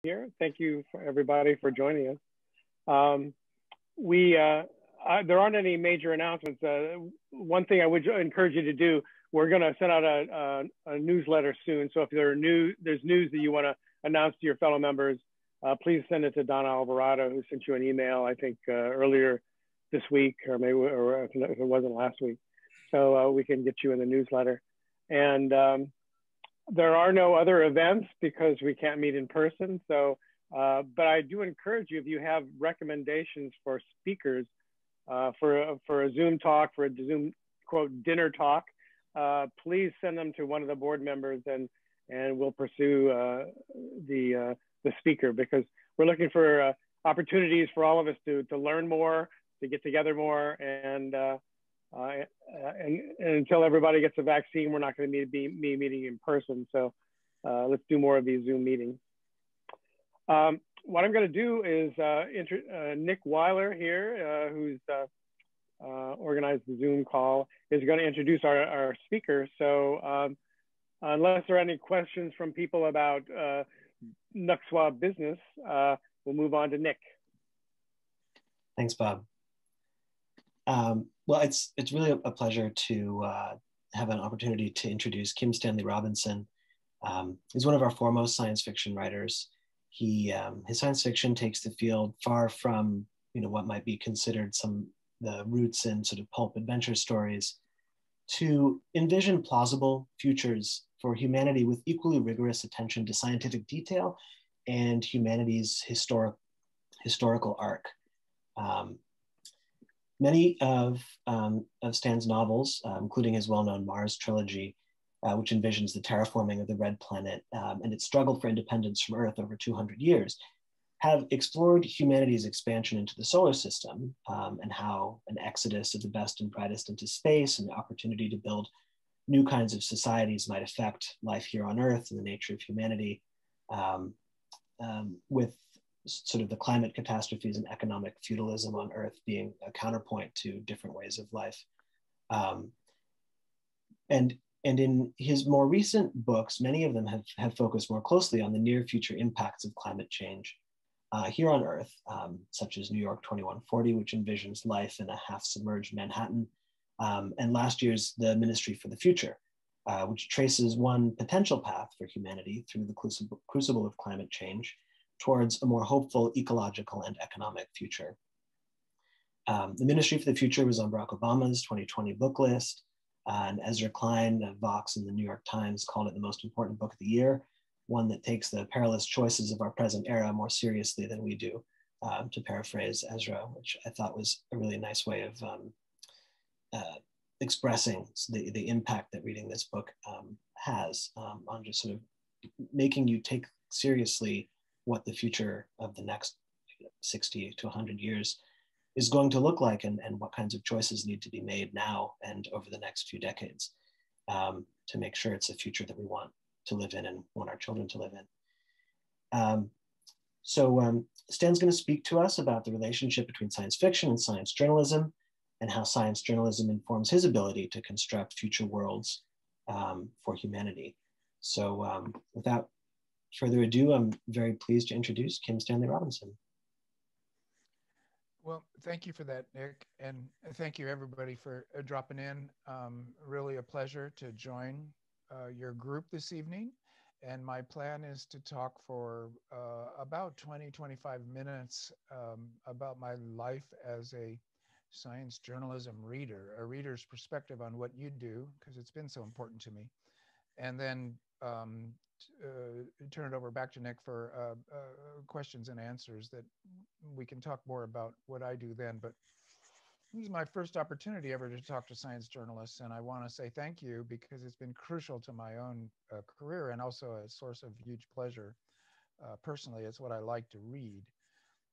here. Thank you for everybody for joining us. Um, there aren't any major announcements. One thing I would encourage you to do, we're going to send out a newsletter soon. So if there's news that you want to announce to your fellow members, please send it to Donna Alvarado, who sent you an email, I think earlier this week, or if it wasn't last week. So we can get you in the newsletter. And there are no other events because we can't meet in person. So, but I do encourage you, if you have recommendations for speakers for a Zoom talk, for a Zoom quote dinner talk, please send them to one of the board members, and we'll pursue the speaker, because we're looking for opportunities for all of us to learn more, to get together more, and until everybody gets a vaccine, we're not going to be meeting in person. So let's do more of these Zoom meetings. What I'm going to do is Nick Weiler here, who's organized the Zoom call, is going to introduce our speaker. So unless there are any questions from people about Nuxwa business, we'll move on to Nick. Thanks, Bob. Well, it's really a pleasure to have an opportunity to introduce Kim Stanley Robinson. He's one of our foremost science fiction writers. His science fiction takes the field far from what might be considered the roots in sort of pulp adventure stories, to envision plausible futures for humanity with equally rigorous attention to scientific detail and humanity's historical arc. Many of Stan's novels, including his well-known Mars trilogy, which envisions the terraforming of the red planet and its struggle for independence from Earth over 200 years, have explored humanity's expansion into the solar system and how an exodus of the best and brightest into space and the opportunity to build new kinds of societies might affect life here on Earth and the nature of humanity, with sort of the climate catastrophes and economic feudalism on Earth being a counterpoint to different ways of life. And in his more recent books, many of them have focused more closely on the near future impacts of climate change here on Earth, such as New York 2140, which envisions life in a half-submerged Manhattan, and last year's The Ministry for the Future, which traces one potential path for humanity through the crucible of climate change towards a more hopeful ecological and economic future. The Ministry for the Future was on Barack Obama's 2020 book list, and Ezra Klein of Vox in the New York Times called it the most important book of the year, one that takes the perilous choices of our present era more seriously than we do, to paraphrase Ezra, which I thought was a really nice way of expressing the impact that reading this book has on just sort of making you take seriously what the future of the next 60 to 100 years is going to look like, and what kinds of choices need to be made now and over the next few decades to make sure it's a future that we want to live in and want our children to live in. So Stan's going to speak to us about the relationship between science fiction and science journalism, and how science journalism informs his ability to construct future worlds for humanity. So without further ado, I'm very pleased to introduce Kim Stanley Robinson. Well, thank you for that, Nick. And thank you everybody for dropping in. Really a pleasure to join your group this evening. And my plan is to talk for about 20-25 minutes about my life as a science journalism reader, a reader's perspective on what you do, because it's been so important to me. And then turn it over back to Nick for questions and answers that we can talk more about what I do then. But this is my first opportunity ever to talk to science journalists, and I want to say thank you, because it's been crucial to my own career and also a source of huge pleasure. Personally, it's what I like to read.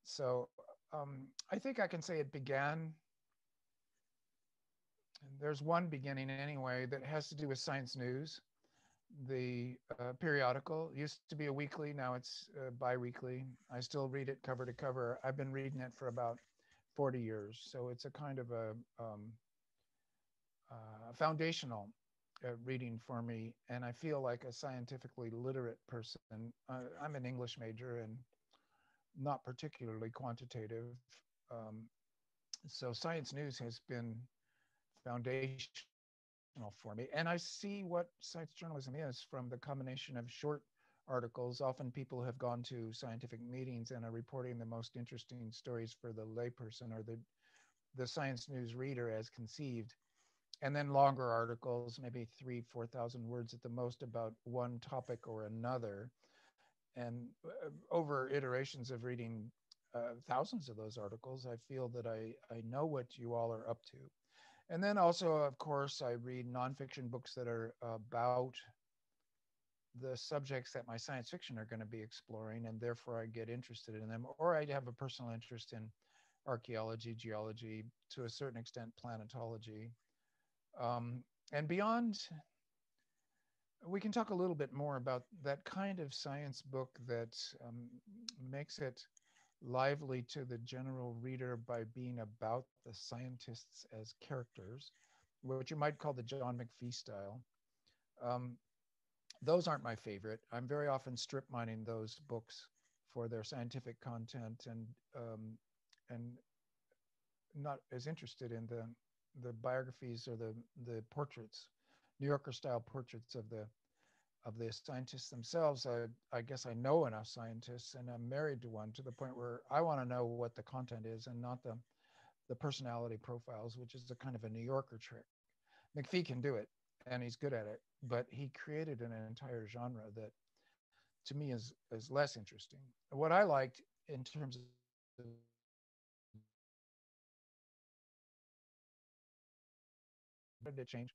So I think I can say it began, there's one beginning anyway, that has to do with Science News. The periodical used to be a weekly, now it's bi-weekly. I still read it cover to cover. I've been reading it for about 40 years. So it's a kind of a foundational reading for me, and I feel like a scientifically literate person. I'm an English major and not particularly quantitative. Um, so science news has been foundational for me. And I see what science journalism is from the combination of short articles. Often people have gone to scientific meetings and are reporting the most interesting stories for the layperson or the science news reader as conceived. And then longer articles, maybe 4,000 words at the most about one topic or another. And over iterations of reading thousands of those articles, I feel that I know what you all are up to. And then also, of course, I read nonfiction books that are about the subjects that my science fiction are going to be exploring, and therefore I get interested in them. Or I have a personal interest in archaeology, geology, to a certain extent, planetology. And beyond, we can talk a little bit more about that kind of science book that makes it lively to the general reader by being about the scientists as characters, what you might call the John McPhee style. Um, those aren't my favorite. I'm very often strip mining those books for their scientific content and not as interested in the biographies or the portraits, New Yorker style portraits of the scientists themselves. I guess I know enough scientists, and I'm married to one, to the point where I want to know what the content is and not the personality profiles, which is a kind of a New Yorker trick. McPhee can do it, and he's good at it, but he created an entire genre that to me is less interesting. What I liked in terms of it change,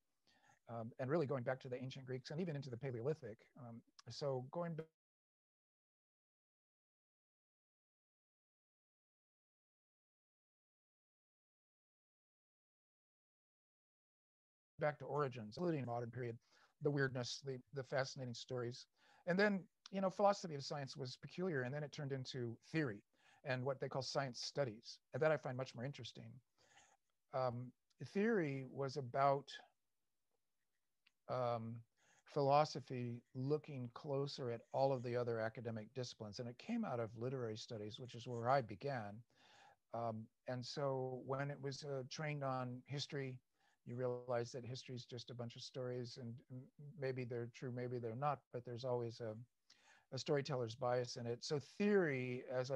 and really going back to the ancient Greeks and even into the Paleolithic. So going back to origins, including modern period, the weirdness, the fascinating stories. And then, philosophy of science was peculiar, and then it turned into theory and what they call science studies. And that I find much more interesting. Theory was about um, philosophy looking closer at all of the other academic disciplines. And it came out of literary studies, which is where I began. And so when it was trained on history, you realize that history is just a bunch of stories, and maybe they're true, maybe they're not, but there's always a storyteller's bias in it. So theory as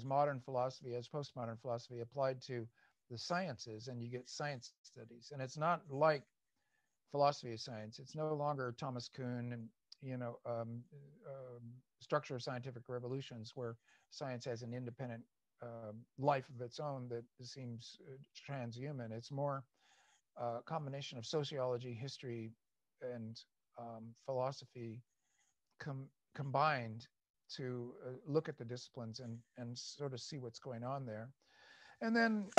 modern philosophy, as postmodern philosophy applied to the sciences, and you get science studies. And it's not like philosophy of science. It's no longer Thomas Kuhn and, structure of scientific revolutions, where science has an independent life of its own that seems transhuman. It's more a combination of sociology, history, and philosophy combined to look at the disciplines and sort of see what's going on there. And then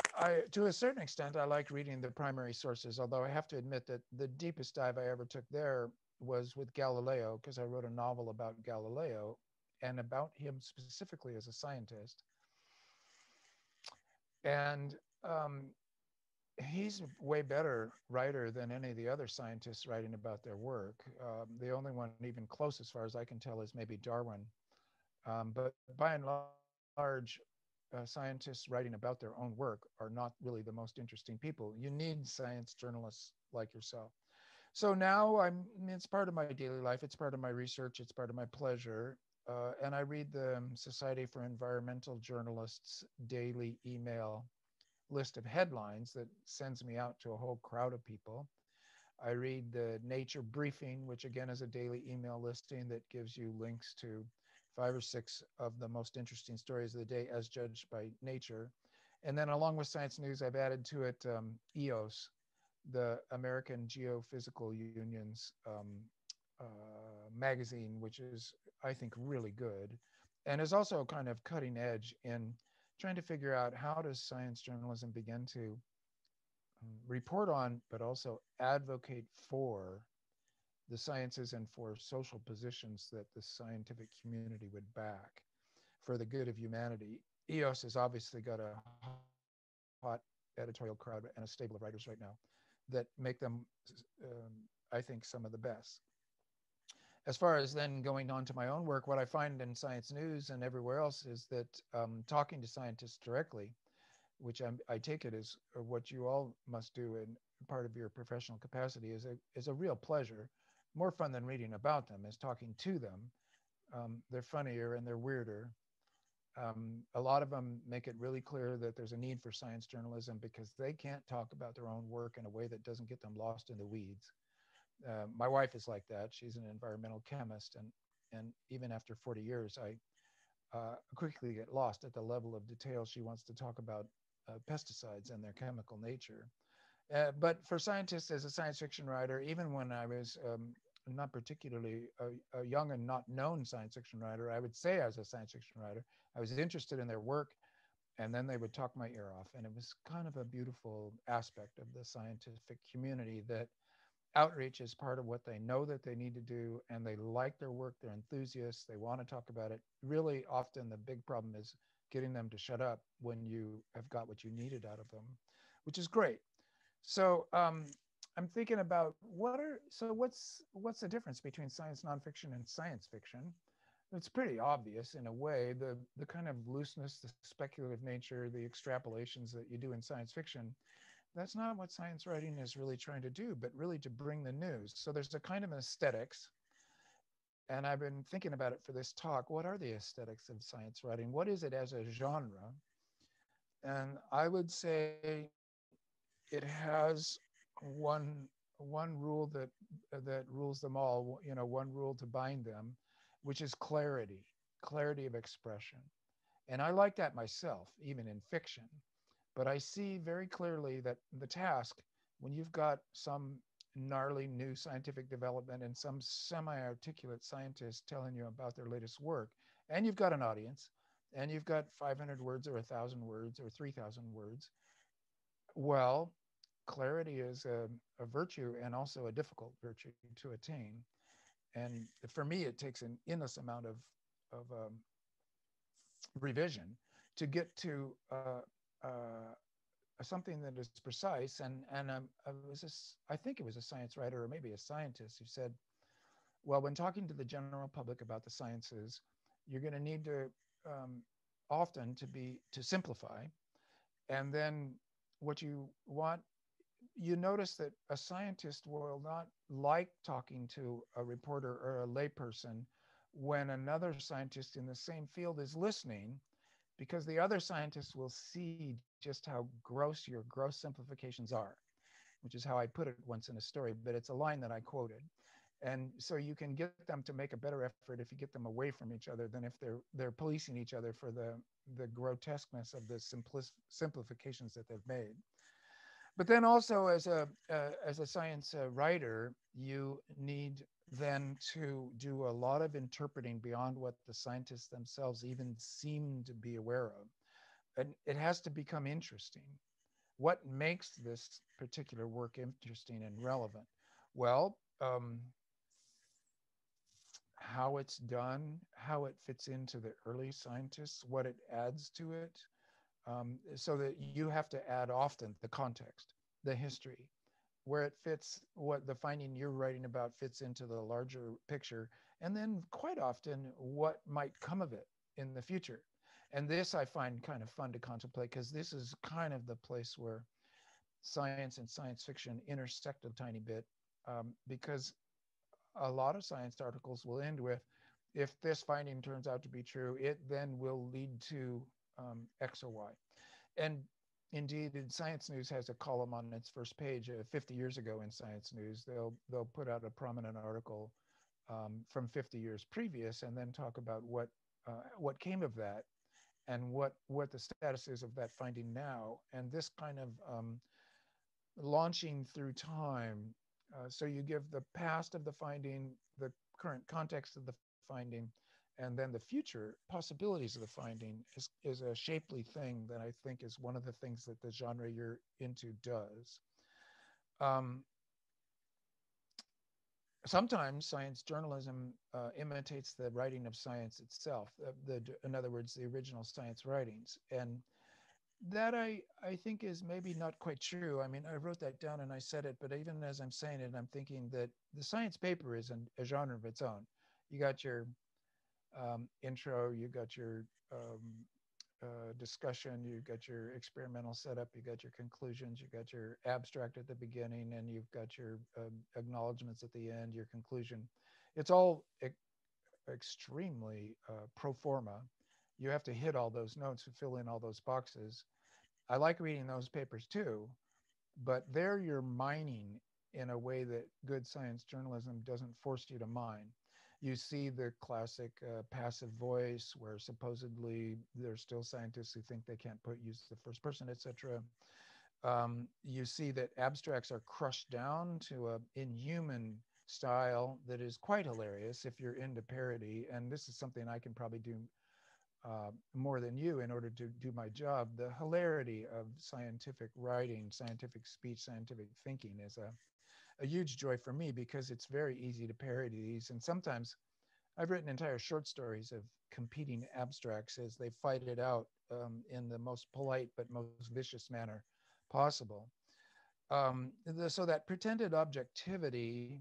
to a certain extent, I like reading the primary sources, although I have to admit that the deepest dive I ever took there was with Galileo, because I wrote a novel about Galileo and about him specifically as a scientist. And he's a way better writer than any of the other scientists writing about their work. The only one even close, as far as I can tell, is maybe Darwin. But by and large, scientists writing about their own work are not really the most interesting people. You need science journalists like yourself. So now it's part of my daily life. It's part of my research. It's part of my pleasure. And I read the Society for Environmental Journalists daily email list of headlines that sends me out to a whole crowd of people. I read the Nature Briefing, which again is a daily email listing that gives you links to 5 or 6 of the most interesting stories of the day as judged by Nature. And then along with Science News, I've added to it EOS, the American Geophysical Union's magazine, which is, I think, really good, and is also kind of cutting edge in trying to figure out how does science journalism begin to report on, but also advocate for the sciences and for social positions that the scientific community would back for the good of humanity. EOS has obviously got a hot editorial crowd and a stable of writers right now that make them I think, some of the best. As far as then going on to my own work, what I find in Science News and everywhere else is that talking to scientists directly, which I take it is what you all must do in part of your professional capacity, is a real pleasure. More fun than reading about them is talking to them. They're funnier and they're weirder. A lot of them make it really clear that there's a need for science journalism because they can't talk about their own work in a way that doesn't get them lost in the weeds. My wife is like that. She's an environmental chemist, and even after 40 years, I quickly get lost at the level of detail she wants to talk about pesticides and their chemical nature. But for scientists, as a science fiction writer, even when I was not particularly a young and not known science fiction writer, I would say as a science fiction writer, I was interested in their work, and then they would talk my ear off. And it was kind of a beautiful aspect of the scientific community that outreach is part of what they know that they need to do, and they like their work, they're enthusiasts, they want to talk about it. Really, often the big problem is getting them to shut up when you have got what you needed out of them, which is great. So I'm thinking about what's the difference between science nonfiction and science fiction? It's pretty obvious in a way. The kind of looseness, the speculative nature, the extrapolations that you do in science fiction, that's not what science writing is really trying to do, but really to bring the news. So there's a kind of aesthetics, and I've been thinking about it for this talk. What are the aesthetics of science writing? What is it as a genre? And I would say it has one rule that rules them all, one rule to bind them, which is clarity of expression. And I like that myself, even in fiction. But I see very clearly that the task, when you've got some gnarly new scientific development and some semi-articulate scientist telling you about their latest work, and you've got an audience, and you've got 500 words or 1,000 words or 3,000 words, well, clarity is a virtue and also a difficult virtue to attain. And for me, it takes an endless amount of revision to get to something that is precise. And I think it was a science writer or maybe a scientist who said, well, when talking to the general public about the sciences, you're going to need to often to simplify. And then what you want, you notice that a scientist will not like talking to a reporter or a layperson when another scientist in the same field is listening, because the other scientists will see just how gross your gross simplifications are, which is how I put it once in a story, but it's a line that I quoted. And so you can get them to make a better effort if you get them away from each other than if they're policing each other for the grotesqueness of the simplifications that they've made. But then also as a science writer, you need then to do a lot of interpreting beyond what the scientists themselves even seem to be aware of. And it has to become interesting. What makes this particular work interesting and relevant? Well, how it's done, how it fits into the early scientists, what it adds to it, so that you have to add often the context, the history, where it fits, what the finding you're writing about fits into the larger picture, and then quite often what might come of it in the future. And this I find kind of fun to contemplate, because this is kind of the place where science and science fiction intersect a tiny bit, because a lot of science articles will end with, if this finding turns out to be true, it then will lead to X or Y. And indeed, Science News has a column on its first page. 50 years ago in Science News, they'll put out a prominent article from 50 years previous, and then talk about what came of that, and what the status is of that finding now. And this kind of launching through time. So you give the past of the finding, the current context of the finding, and then the future possibilities of the finding is a shapely thing that I think is one of the things that the genre you're into does. Sometimes science journalism imitates the writing of science itself, in other words, the original science writings. And That I think is maybe not quite true. I mean, I wrote that down and I said it, but even as I'm saying it, I'm thinking that the science paper is a genre of its own. You got your intro, you got your discussion, you got your experimental setup, you got your conclusions, you got your abstract at the beginning, and you've got your acknowledgments at the end, your conclusion. It's all extremely pro forma. You have to hit all those notes and fill in all those boxes. I like reading those papers too, but there you're mining in a way that good science journalism doesn't force you to mine. You see the classic passive voice where supposedly there's still scientists who think they can't use the first person, etc. You see that abstracts are crushed down to a inhuman style that is quite hilarious if you're into parody. And this is something I can probably do more than you in order to do my job. The hilarity of scientific writing, scientific speech, scientific thinking is a huge joy for me because it's very easy to parody these. And sometimes I've written entire short stories of competing abstracts as they fight it out in the most polite but most vicious manner possible. So that pretended objectivity,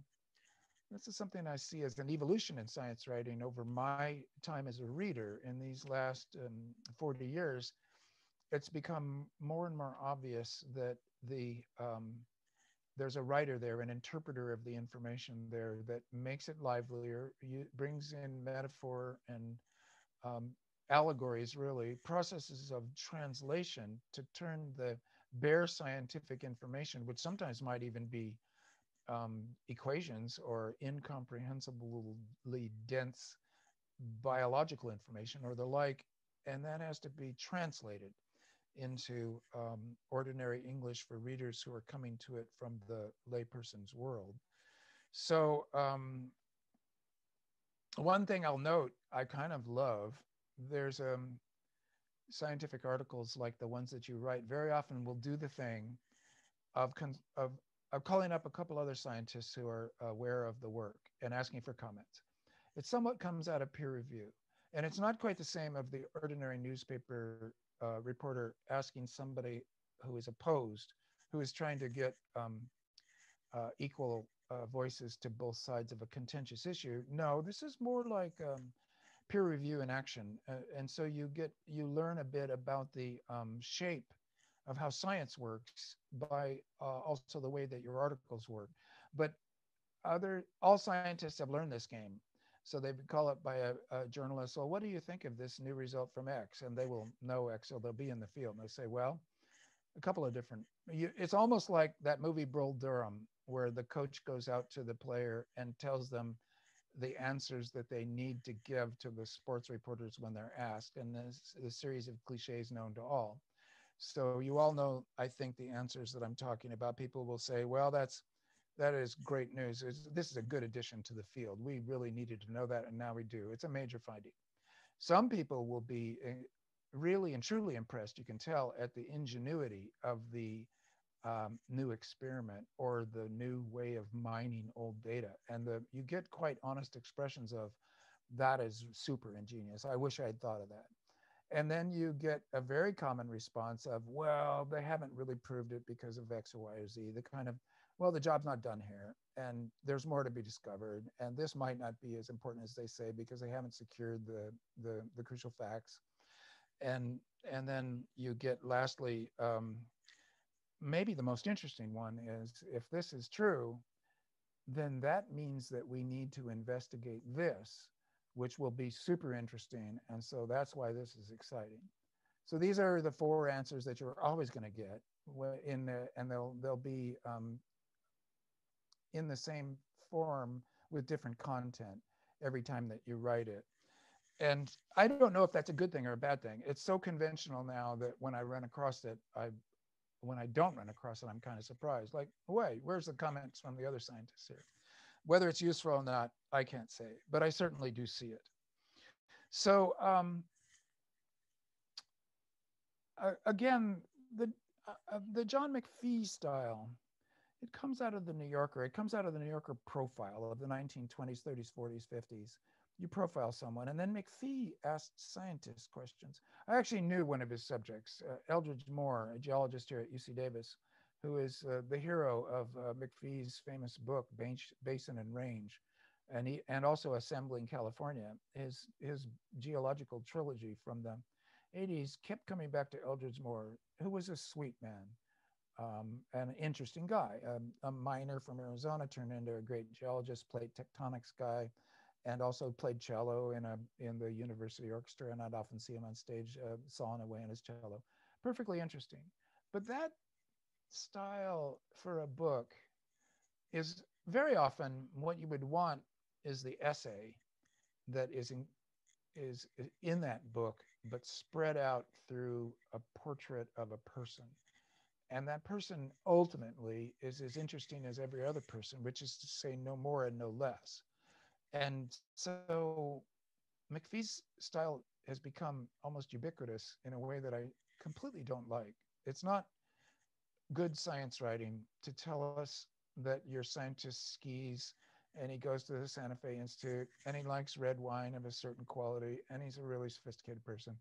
this is something I see as an evolution in science writing over my time as a reader in these last 40 years. It's become more and more obvious that there's a writer there, an interpreter of the information there that makes it livelier, brings in metaphor and allegories, really, processes of translation to turn the bare scientific information, which sometimes might even be equations or incomprehensibly dense biological information or the like, and that has to be translated into ordinary English for readers who are coming to it from the layperson's world. So one thing I'll note, I kind of love, there's scientific articles like the ones that you write very often will do the thing of calling up a couple other scientists who are aware of the work and asking for comments. It somewhat comes out of peer review. And it's not quite the same of the ordinary newspaper reporter asking somebody who is opposed, who is trying to get equal voices to both sides of a contentious issue. No, this is more like peer review in action. And so you learn a bit about the shape of how science works by also the way that your articles work. But all scientists have learned this game. So they call up by a journalist, well, what do you think of this new result from X? And they will know X, so they'll be in the field. And they say, well, a couple of different, it's almost like that movie Bull Durham, where the coach goes out to the player and tells them the answers that they need to give to the sports reporters when they're asked. And this is a series of cliches known to all. So you all know, I think, the answers that I'm talking about. People will say, well, that is great news. This is a good addition to the field. We really needed to know that, and now we do. It's a major finding. Some people will be really and truly impressed, you can tell, at the ingenuity of the new experiment or the new way of mining old data. And you get quite honest expressions of, that is super ingenious. I wish I had thought of that. And then you get a very common response of, well, they haven't really proved it because of X or Y or Z. The kind of, well, the job's not done here and there's more to be discovered. And this might not be as important as they say because they haven't secured the crucial facts. And then you get, lastly, maybe the most interesting one is, if this is true, then that means that we need to investigate this, which will be super interesting. And so that's why this is exciting. So these are the 4 answers that you're always going to get and they'll be in the same form with different content every time that you write it. And I don't know if that's a good thing or a bad thing. It's so conventional now that when I run across it, when I don't run across it, I'm kind of surprised. Like, wait, where's the comments from the other scientists here? Whether it's useful or not, I can't say, but I certainly do see it. So again, the John McPhee style, it comes out of the New Yorker. It comes out of the New Yorker profile of the 1920s, 30s, 40s, 50s. you profile someone, and then McPhee asked scientists questions. I actually knew one of his subjects, Eldridge Moore, a geologist here at UC Davis, who is the hero of McPhee's famous book, Basin and Range, and also Assembling California. His geological trilogy from the 80s kept coming back to Eldridge Moore, who was a sweet man, an interesting guy, a miner from Arizona turned into a great geologist, played tectonics guy, and also played cello in the university orchestra. And I'd often see him on stage sawing away on his cello. Perfectly interesting. But that style for a book is very often what you would want is the essay that is in that book, but spread out through a portrait of a person. And that person ultimately is as interesting as every other person, which is to say no more and no less. And so McPhee's style has become almost ubiquitous in a way that I completely don't like. It's not good science writing to tell us that your scientist skis and he goes to the Santa Fe Institute and he likes red wine of a certain quality and he's a really sophisticated person.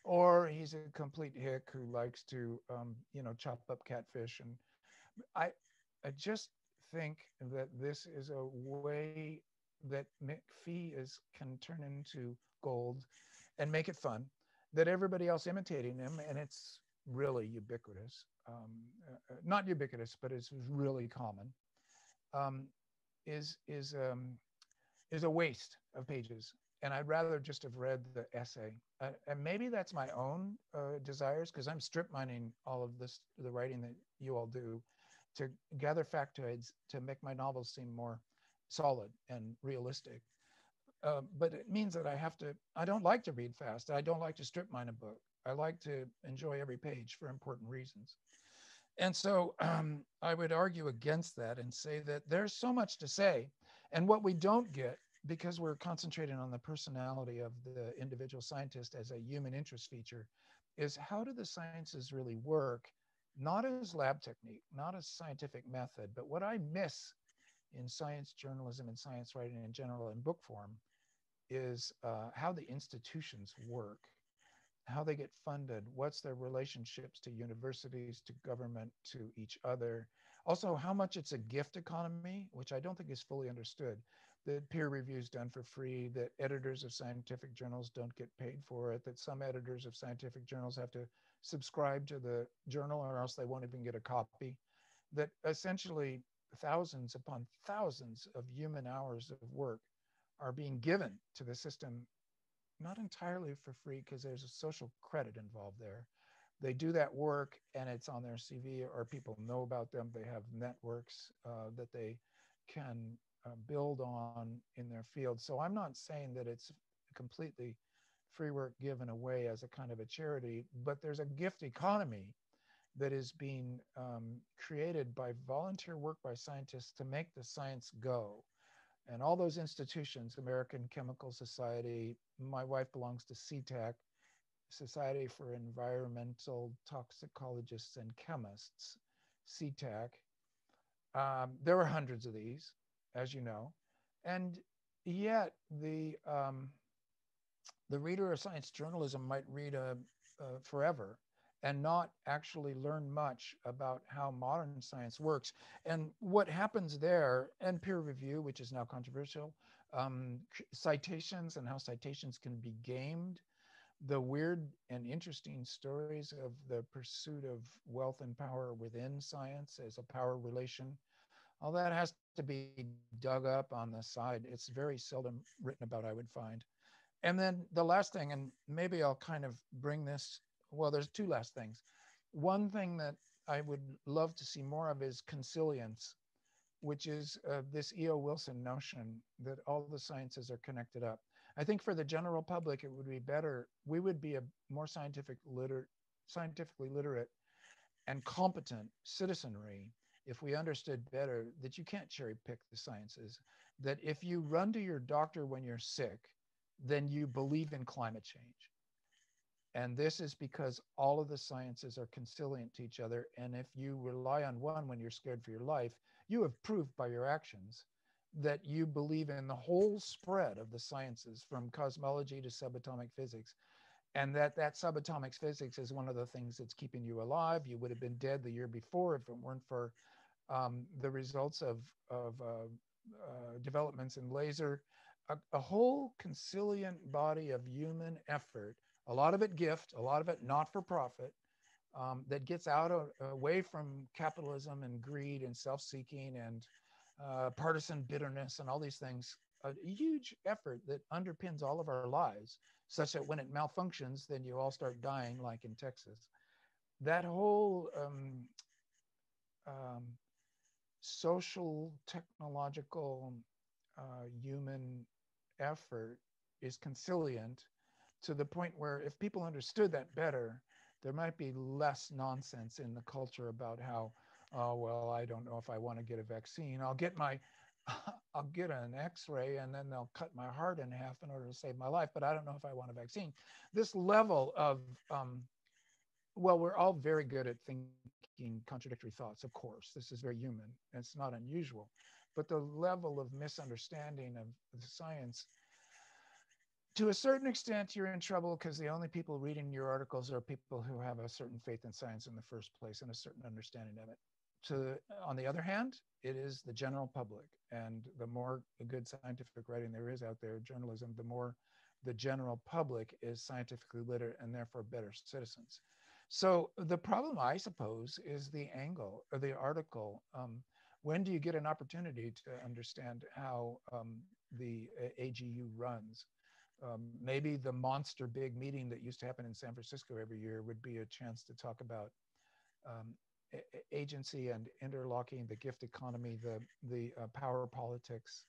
Or he's a complete hick who likes to, chop up catfish. And I just think that this is a way that McPhee can turn into gold and make it fun, that everybody else imitating him, and it's really ubiquitous. Not ubiquitous, but it's really common. Um, is a waste of pages, and I'd rather just have read the essay. And maybe that's my own desires, because I'm strip mining all of this, the writing that you all do, to gather factoids to make my novels seem more solid and realistic. But it means that I don't like to read fast. I don't like to strip mine a book. I like to enjoy every page for important reasons. And so I would argue against that and say that there's so much to say. And what we don't get, because we're concentrating on the personality of the individual scientist as a human interest feature, is how do the sciences really work, not as lab technique, not as scientific method, but what I miss in science journalism and science writing in general in book form is how the institutions work, how they get funded, what's their relationships to universities, to government, to each other. Also, how much it's a gift economy, which I don't think is fully understood, that peer review is done for free, that editors of scientific journals don't get paid for it, that some editors of scientific journals have to subscribe to the journal or else they won't even get a copy, that essentially thousands upon thousands of human hours of work are being given to the system, not entirely for free, because there's a social credit involved there. They do that work and it's on their CV, or people know about them. They have networks that they can build on in their field. So I'm not saying that it's completely free work given away as a kind of a charity, but there's a gift economy that is being created by volunteer work by scientists to make the science go. And all those institutions, American Chemical Society, my wife belongs to CTAC, Society for Environmental Toxicologists and Chemists, CTAC. There are hundreds of these, as you know. And yet the reader of science journalism might read forever and not actually learn much about how modern science works. And what happens there, and peer review, which is now controversial, citations and how citations can be gamed, the weird and interesting stories of the pursuit of wealth and power within science as a power relation, all that has to be dug up on the side. It's very seldom written about, I would find. And then the last thing, and maybe I'll kind of bring this, well, there's two last things. One thing that I would love to see more of is consilience, which is this E.O. Wilson notion that all the sciences are connected up. I think for the general public, it would be better, we would be a more scientifically literate and competent citizenry if we understood better that you can't cherry pick the sciences, that if you run to your doctor when you're sick, then you believe in climate change. And this is because all of the sciences are consilient to each other. And if you rely on one when you're scared for your life, you have proved by your actions that you believe in the whole spread of the sciences from cosmology to subatomic physics, and that subatomic physics is one of the things that's keeping you alive. You would have been dead the year before if it weren't for the results of developments in laser, a whole consilient body of human effort, a lot of it gift, a lot of it not for profit, that gets away from capitalism and greed and self-seeking and partisan bitterness and all these things, a huge effort that underpins all of our lives, such that when it malfunctions, then you all start dying, like in Texas. That whole social, technological, human effort is consilient to the point where if people understood that better, there might be less nonsense in the culture about how, oh, well, I don't know if I want to get a vaccine. I'll get an x-ray and then they'll cut my heart in half in order to save my life, but I don't know if I want a vaccine. This level of, well, we're all very good at thinking contradictory thoughts, of course. This is very human. It's not unusual. But the level of misunderstanding of the science, to a certain extent, you're in trouble because the only people reading your articles are people who have a certain faith in science in the first place and a certain understanding of it. On the other hand, it is the general public. And the more good scientific writing there is out there, journalism, the more the general public is scientifically literate and therefore better citizens. So the problem, I suppose, is the angle or the article. When do you get an opportunity to understand how the AGU runs? Maybe the monster big meeting that used to happen in San Francisco every year would be a chance to talk about agency and interlocking, the gift economy, the power politics,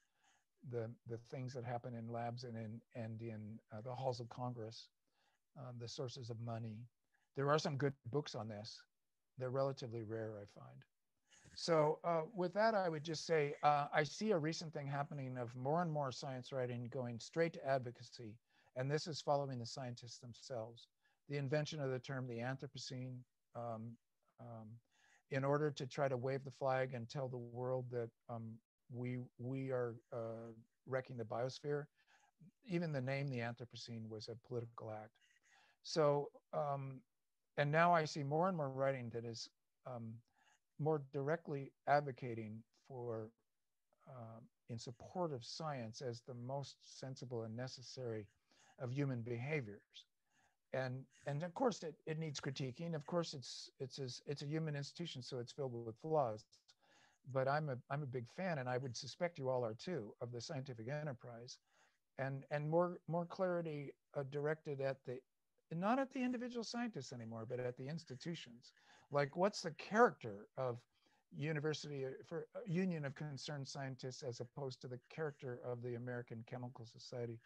the things that happen in labs and in the halls of Congress, the sources of money. There are some good books on this. They're relatively rare, I find. So with that, I would just say, I see a recent thing happening of more and more science writing going straight to advocacy. And this is following the scientists themselves. The invention of the term, the Anthropocene, in order to try to wave the flag and tell the world that we are wrecking the biosphere. Even the name, the Anthropocene, was a political act. So, and now I see more and more writing that is more directly advocating for, in support of science as the most sensible and necessary of human behaviors. And of course it needs critiquing. Of course it's a human institution, so it's filled with flaws. But I'm a big fan, and I would suspect you all are too, of the scientific enterprise, and more clarity directed at not at the individual scientists anymore, but at the institutions. Like, what's the character of University for Union of Concerned Scientists as opposed to the character of the American Chemical Society?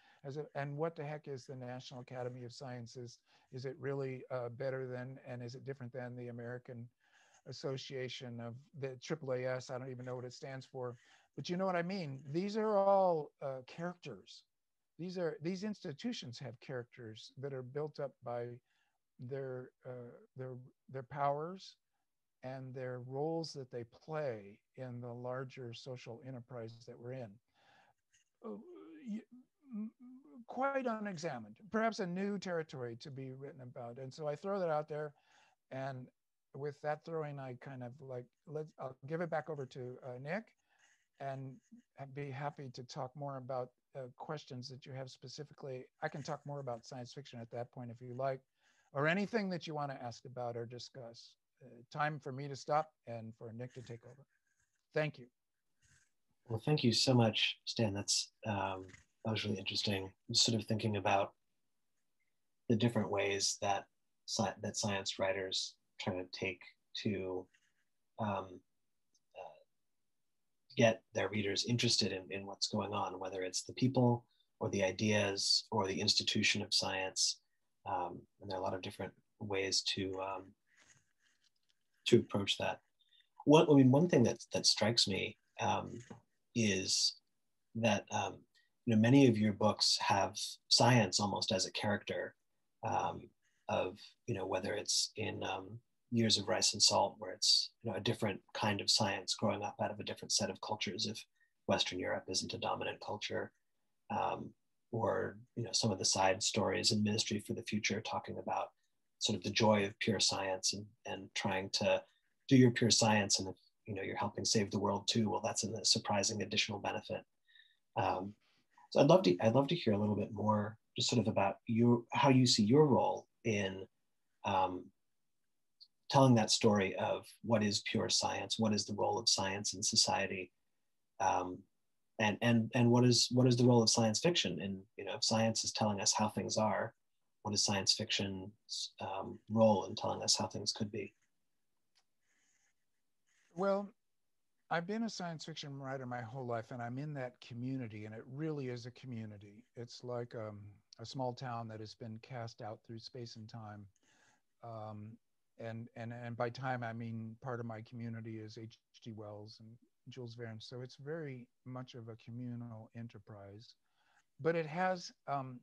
And what the heck is the National Academy of Sciences? Is it really better than, and is it different than the American Association of the AAAS? I don't even know what it stands for, but you know what I mean? These are all characters. These institutions have characters that are built up by their powers and their roles that they play in the larger social enterprise that we're in. Quite unexamined, perhaps a new territory to be written about. And so I throw that out there, and with that throwing, I kind of like, I'll give it back over to Nick, and I'd be happy to talk more about questions that you have specifically. I can talk more about science fiction at that point if you like, or anything that you want to ask about or discuss. Time for me to stop and for Nick to take over. Thank you. Well, thank you so much, Stan. That was really interesting. Just sort of thinking about the different ways that science writers try to take to get their readers interested in what's going on, whether it's the people or the ideas or the institution of science. And there are a lot of different ways to approach that. One thing that strikes me is that many of your books have science almost as a character of whether it's in Years of Rice and Salt, where it's a different kind of science growing up out of a different set of cultures. Western Europe isn't a dominant culture, or some of the side stories in Ministry for the Future talking about sort of the joy of pure science and trying to do your pure science, and if you're helping save the world too, well, that's a surprising additional benefit. So I'd love to hear a little bit more, just sort of about how you see your role in telling that story of what is pure science, what is the role of science in society, and what is the role of science fiction? And if science is telling us how things are, what is science fiction's role in telling us how things could be? Well, I've been a science fiction writer my whole life, and I'm in that community, and it really is a community. It's like a small town that has been cast out through space and time. And by time, I mean part of my community is H.G. Wells and Jules Verne. So it's very much of a communal enterprise. But it has,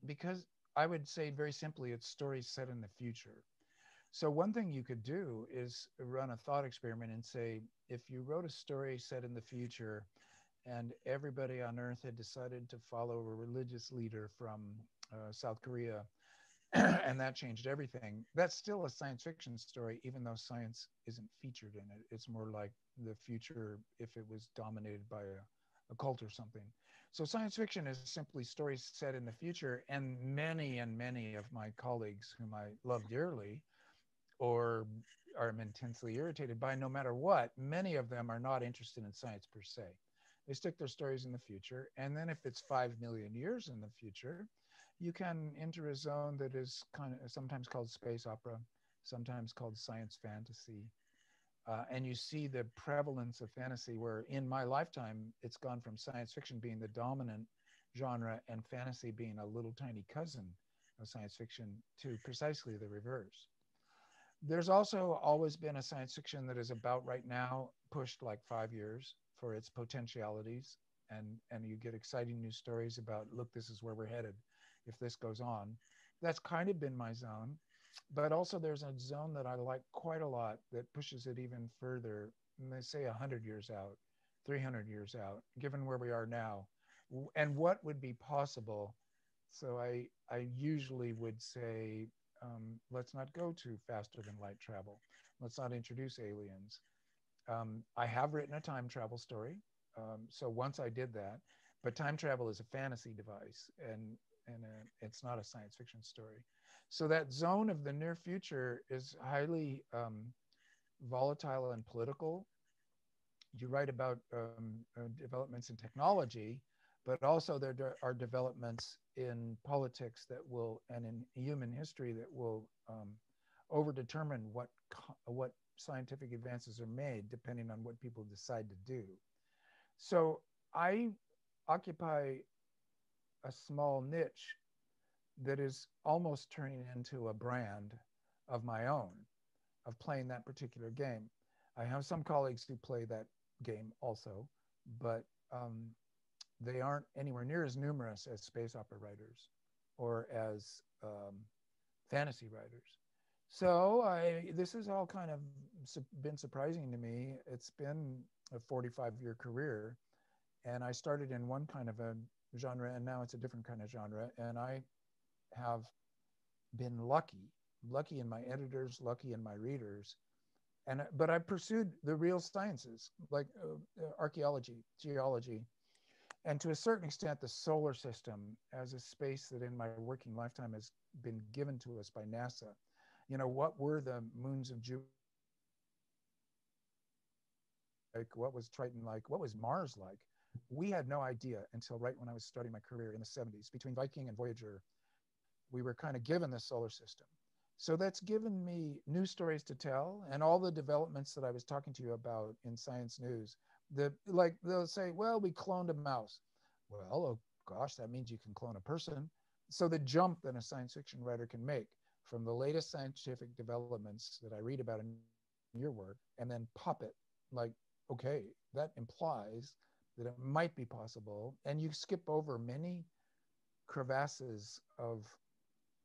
because I would say very simply, it's stories set in the future. So one thing you could do is run a thought experiment and say, if you wrote a story set in the future and everybody on Earth had decided to follow a religious leader from South Korea, and that changed everything, that's still a science fiction story, even though science isn't featured in it. It's more like the future if it was dominated by a cult or something. So science fiction is simply stories set in the future, and many of my colleagues whom I love dearly or are intensely irritated by, no matter what, many of them are not interested in science per se. They stick their stories in the future. And then if it's 5 million years in the future, you can enter a zone that is kind of sometimes called space opera, sometimes called science fantasy. And you see the prevalence of fantasy where in my lifetime, it's gone from science fiction being the dominant genre and fantasy being a little tiny cousin of science fiction to precisely the reverse. There's also always been a science fiction that is about right now pushed like 5 years for its potentialities. And you get exciting new stories about, look, this is where we're headed if this goes on. That's kind of been my zone. But also there's a zone that I like quite a lot that pushes it even further. And they say 100 years out, 300 years out, given where we are now, and what would be possible. So I usually would say, let's not go to faster than light travel. Let's not introduce aliens. I have written a time travel story. So once I did that, but time travel is a fantasy device, and it's not a science fiction story. So that zone of the near future is highly volatile and political. You write about developments in technology, but also there are developments in politics that will, and in human history that will overdetermine what scientific advances are made depending on what people decide to do. So I occupy a small niche that is almost turning into a brand of my own, of playing that particular game. I have some colleagues who play that game also, but they aren't anywhere near as numerous as space opera writers or as fantasy writers. So this has all kind of been surprising to me. It's been a 45-year career, and I started in one kind of a genre, and now it's a different kind of genre. And I have been lucky in my editors, lucky in my readers. But I pursued the real sciences like archaeology, geology, and to a certain extent, the solar system as a space that in my working lifetime has been given to us by NASA. You know, what were the moons of Jupiter like? What was Triton like? What was Mars like? We had no idea until right when I was starting my career in the 70s. Between Viking and Voyager, we were kind of given the solar system. So that's given me new stories to tell, and all the developments that I was talking to you about in science news. Like they'll say, well, we cloned a mouse. Well, oh gosh, that means you can clone a person. So the jump that a science fiction writer can make from the latest scientific developments that I read about in your work, and then pop it like, okay, that implies that it might be possible. And you skip over many crevasses of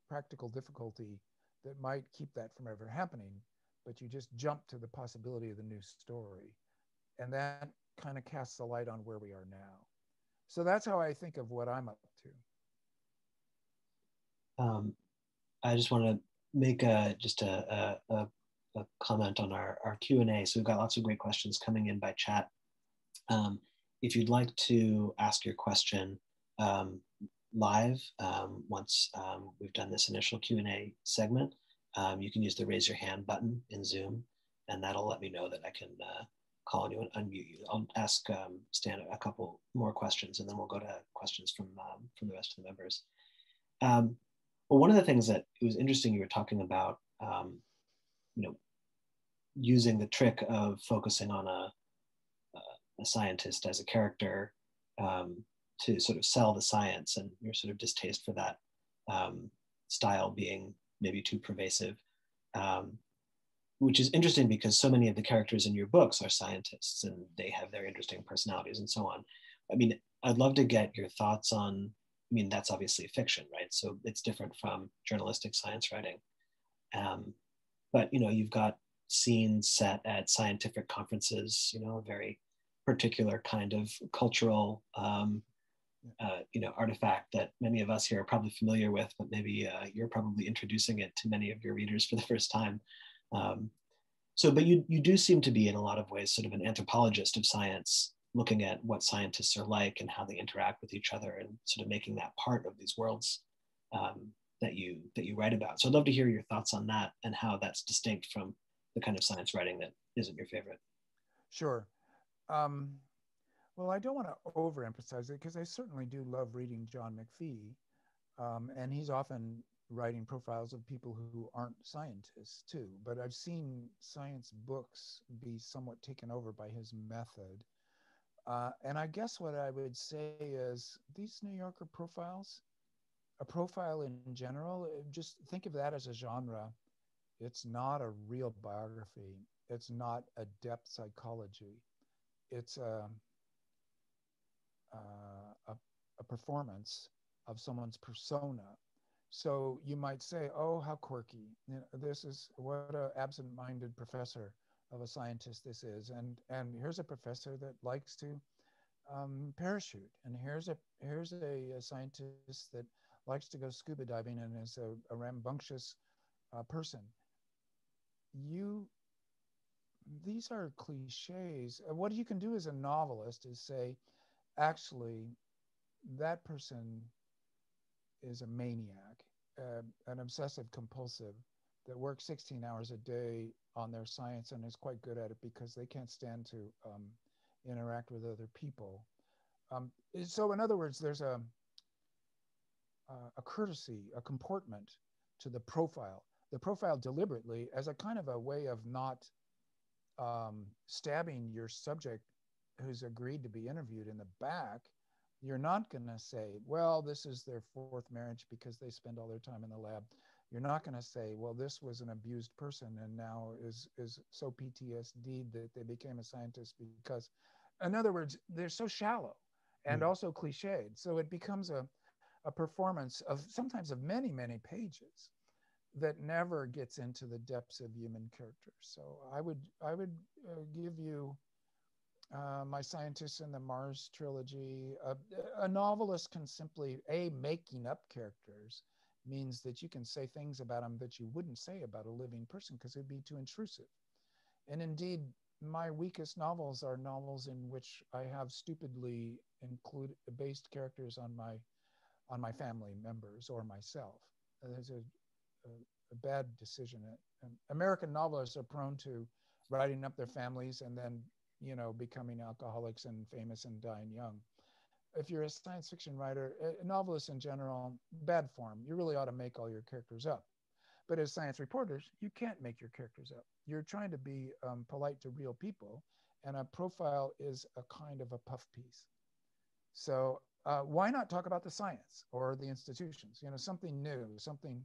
practical difficulty that might keep that from ever happening, but you just jump to the possibility of the new story. And that kind of casts a light on where we are now. So that's how I think of what I'm up to. I just want to make just a comment on our Q&A. So we've got lots of great questions coming in by chat. If you'd like to ask your question live, once we've done this initial Q&A segment, you can use the raise your hand button in Zoom, and that'll let me know that I can call on you and unmute you. I'll ask Stan a couple more questions, and then we'll go to questions from the rest of the members. Well, one of the things that it was interesting, you were talking about, using the trick of focusing on a scientist as a character to sort of sell the science, and your sort of distaste for that style being maybe too pervasive, which is interesting because so many of the characters in your books are scientists and they have their interesting personalities and so on. I mean, I'd love to get your thoughts on, I mean, that's obviously fiction, right? So it's different from journalistic science writing. But, you've got scenes set at scientific conferences, a very particular kind of cultural, artifact that many of us here are probably familiar with, but maybe you're probably introducing it to many of your readers for the first time. But you do seem to be, in a lot of ways, sort of an anthropologist of science, looking at what scientists are like and how they interact with each other, and sort of making that part of these worlds that you write about. So I'd love to hear your thoughts on that and how that's distinct from the kind of science writing that isn't your favorite. Sure. Well, I don't want to overemphasize it because I certainly do love reading John McPhee, and he's often writing profiles of people who aren't scientists too. But I've seen science books be somewhat taken over by his method. And I guess what I would say is these New Yorker profiles, a profile in general, just think of that as a genre. It's not a real biography. It's not a depth psychology. It's a performance of someone's persona. So you might say, oh, how quirky. This is what an absent-minded professor of a scientist this is. And here's a professor that likes to parachute. And here's a scientist that likes to go scuba diving and is a rambunctious person. These are cliches. What you can do as a novelist is say, actually, that person is a maniac, an obsessive compulsive that works 16 hours a day on their science and is quite good at it because they can't stand to interact with other people. So in other words, there's a courtesy, a comportment to the profile deliberately as a kind of a way of not stabbing your subject who's agreed to be interviewed in the back. You're not going to say, well, this is their fourth marriage because they spend all their time in the lab. You're not going to say, well, this was an abused person and now is so PTSD'd that they became a scientist because, in other words, they're so shallow and also cliched. So it becomes a performance of sometimes of many, many pages that never gets into the depths of human character. So I would give you My Scientists in the Mars trilogy. A novelist can simply, making up characters means that you can say things about them that you wouldn't say about a living person because it'd be too intrusive. And indeed, my weakest novels are novels in which I have stupidly based characters on my family members or myself. There's a bad decision. American novelists are prone to writing up their families and then, becoming alcoholics and famous and dying young. If you're a science fiction writer, novelists in general, bad form. You really ought to make all your characters up. But as science reporters, you can't make your characters up. You're trying to be polite to real people, and a profile is a kind of a puff piece. So why not talk about the science or the institutions? Something new, something.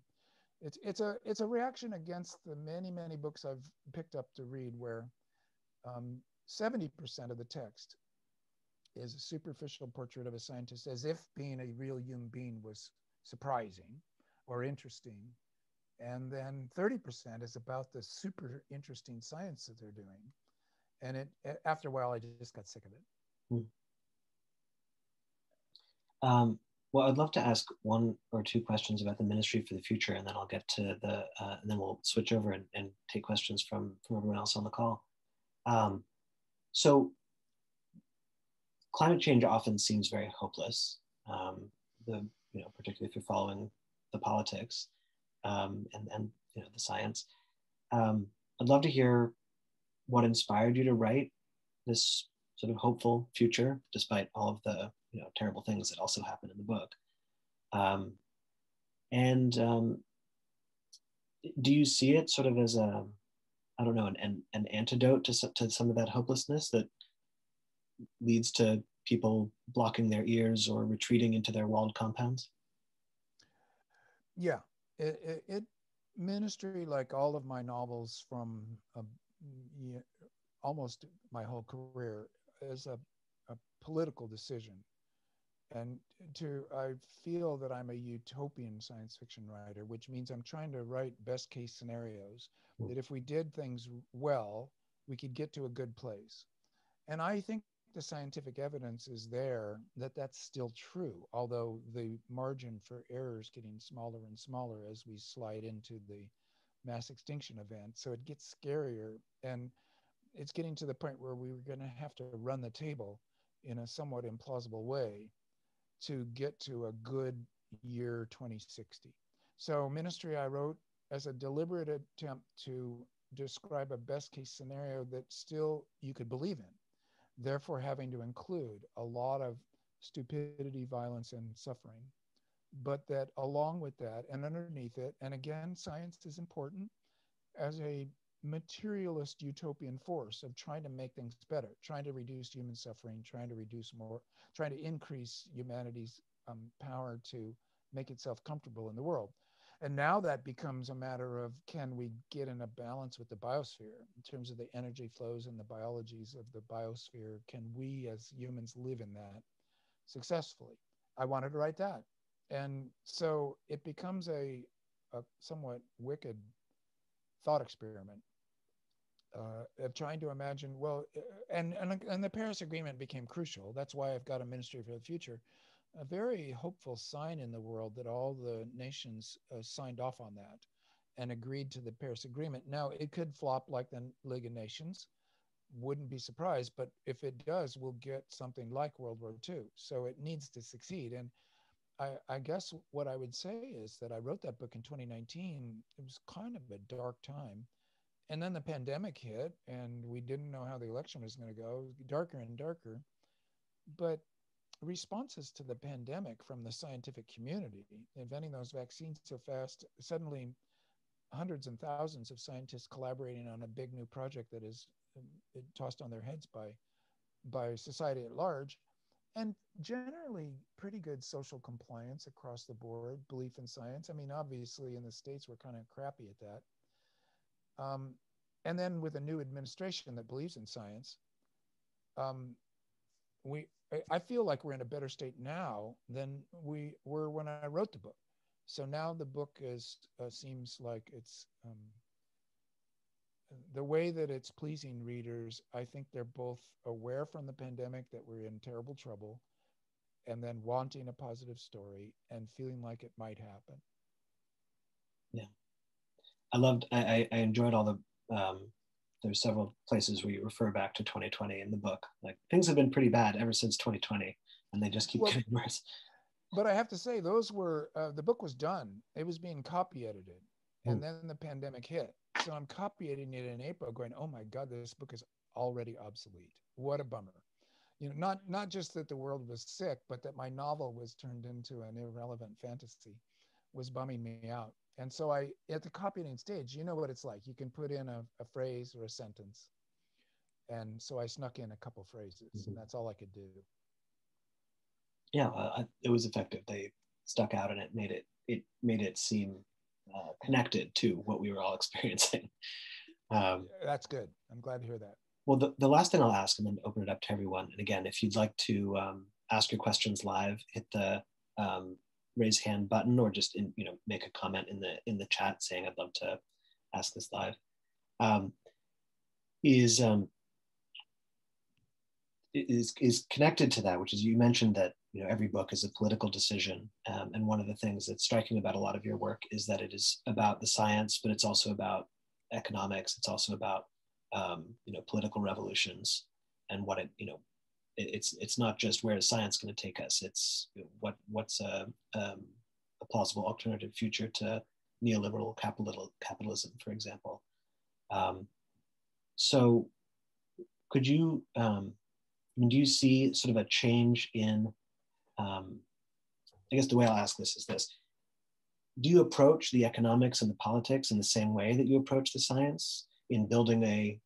It's a reaction against the many, many books I've picked up to read where 70% of the text is a superficial portrait of a scientist as if being a real human being was surprising or interesting. And then 30% is about the super interesting science that they're doing. And after a while, I just got sick of it. Well, I'd love to ask one or two questions about the ministry for the future, and then I'll get to the, and then we'll switch over and take questions from everyone else on the call. So climate change often seems very hopeless, particularly if you're following the politics and the science. I'd love to hear what inspired you to write this sort of hopeful future, despite all of the terrible things that also happen in the book. Do you see it sort of as a, I don't know, an antidote to some of that hopelessness that leads to people blocking their ears or retreating into their walled compounds? Yeah, it Ministry, like all of my novels from almost my whole career, is a political decision. And I feel that I'm a utopian science fiction writer, which means I'm trying to write best case scenarios that if we did things well, we could get to a good place. And I think the scientific evidence is there that that's still true, although the margin for error is getting smaller and smaller as we slide into the mass extinction event. So it gets scarier, and it's getting to the point where we were going to have to run the table in a somewhat implausible way to get to a good year 2060. So Ministry I wrote as a deliberate attempt to describe a best case scenario that still you could believe in, therefore having to include a lot of stupidity, violence, and suffering. But that along with that and underneath it, and again, science is important as a materialist utopian force of trying to make things better, trying to reduce human suffering, trying to increase humanity's power to make itself comfortable in the world. And now that becomes a matter of, can we get in a balance with the biosphere in terms of the energy flows and the biologies of the biosphere? Can we as humans live in that successfully? I wanted to write that. And so it becomes a somewhat wicked thought experiment of trying to imagine, well, and the Paris Agreement became crucial. That's why I've got a Ministry for the Future, a very hopeful sign in the world that all the nations signed off on that and agreed to the Paris Agreement. Now, it could flop like the League of Nations, wouldn't be surprised, but if it does, we'll get something like World War II. So it needs to succeed. And I guess what I would say is that I wrote that book in 2019. It was kind of a dark time. And then the pandemic hit, and we didn't know how the election was going to go. It was darker and darker. But responses to the pandemic from the scientific community, inventing those vaccines so fast, suddenly hundreds and thousands of scientists collaborating on a big new project that is tossed on their heads by society at large, and generally pretty good social compliance across the board, belief in science. I mean, obviously in the States, we're kind of crappy at that. And then with a new administration that believes in science, I feel like we're in a better state now than we were when I wrote the book. So now the book seems like it's the way that it's pleasing readers. I think they're both aware from the pandemic that we're in terrible trouble, and then wanting a positive story and feeling like it might happen. Yeah, I enjoyed all the, there's several places where you refer back to 2020 in the book. Like, things have been pretty bad ever since 2020, and they just keep getting worse. But I have to say, those were, the book was done. It was being copy edited, and then the pandemic hit. So I'm copy editing it in April going, oh my God, this book is already obsolete. What a bummer. You know, not just that the world was sick, but that my novel was turned into an irrelevant fantasy was bumming me out. And so at the copying stage, you know what it's like. You can put in a phrase or a sentence. And so I snuck in a couple phrases, and that's all I could do. Yeah, it was effective. They stuck out, and it made it seem connected to what we were all experiencing. That's good. I'm glad to hear that. Well, the last thing I'll ask, and then open it up to everyone. And again, if you'd like to ask your questions live, hit the raise hand button, or just make a comment in the chat saying I'd love to ask this live. Is connected to that, which is, you mentioned that every book is a political decision. And one of the things that's striking about a lot of your work is that it is about the science, but it's also about economics. It's also about, political revolutions and what it's not just where is science going to take us. It's what's a plausible alternative future to neoliberal capitalism, for example. So could you, do you see sort of a change in, I guess the way I'll ask this is this: do you approach the economics and the politics in the same way that you approach the science in building a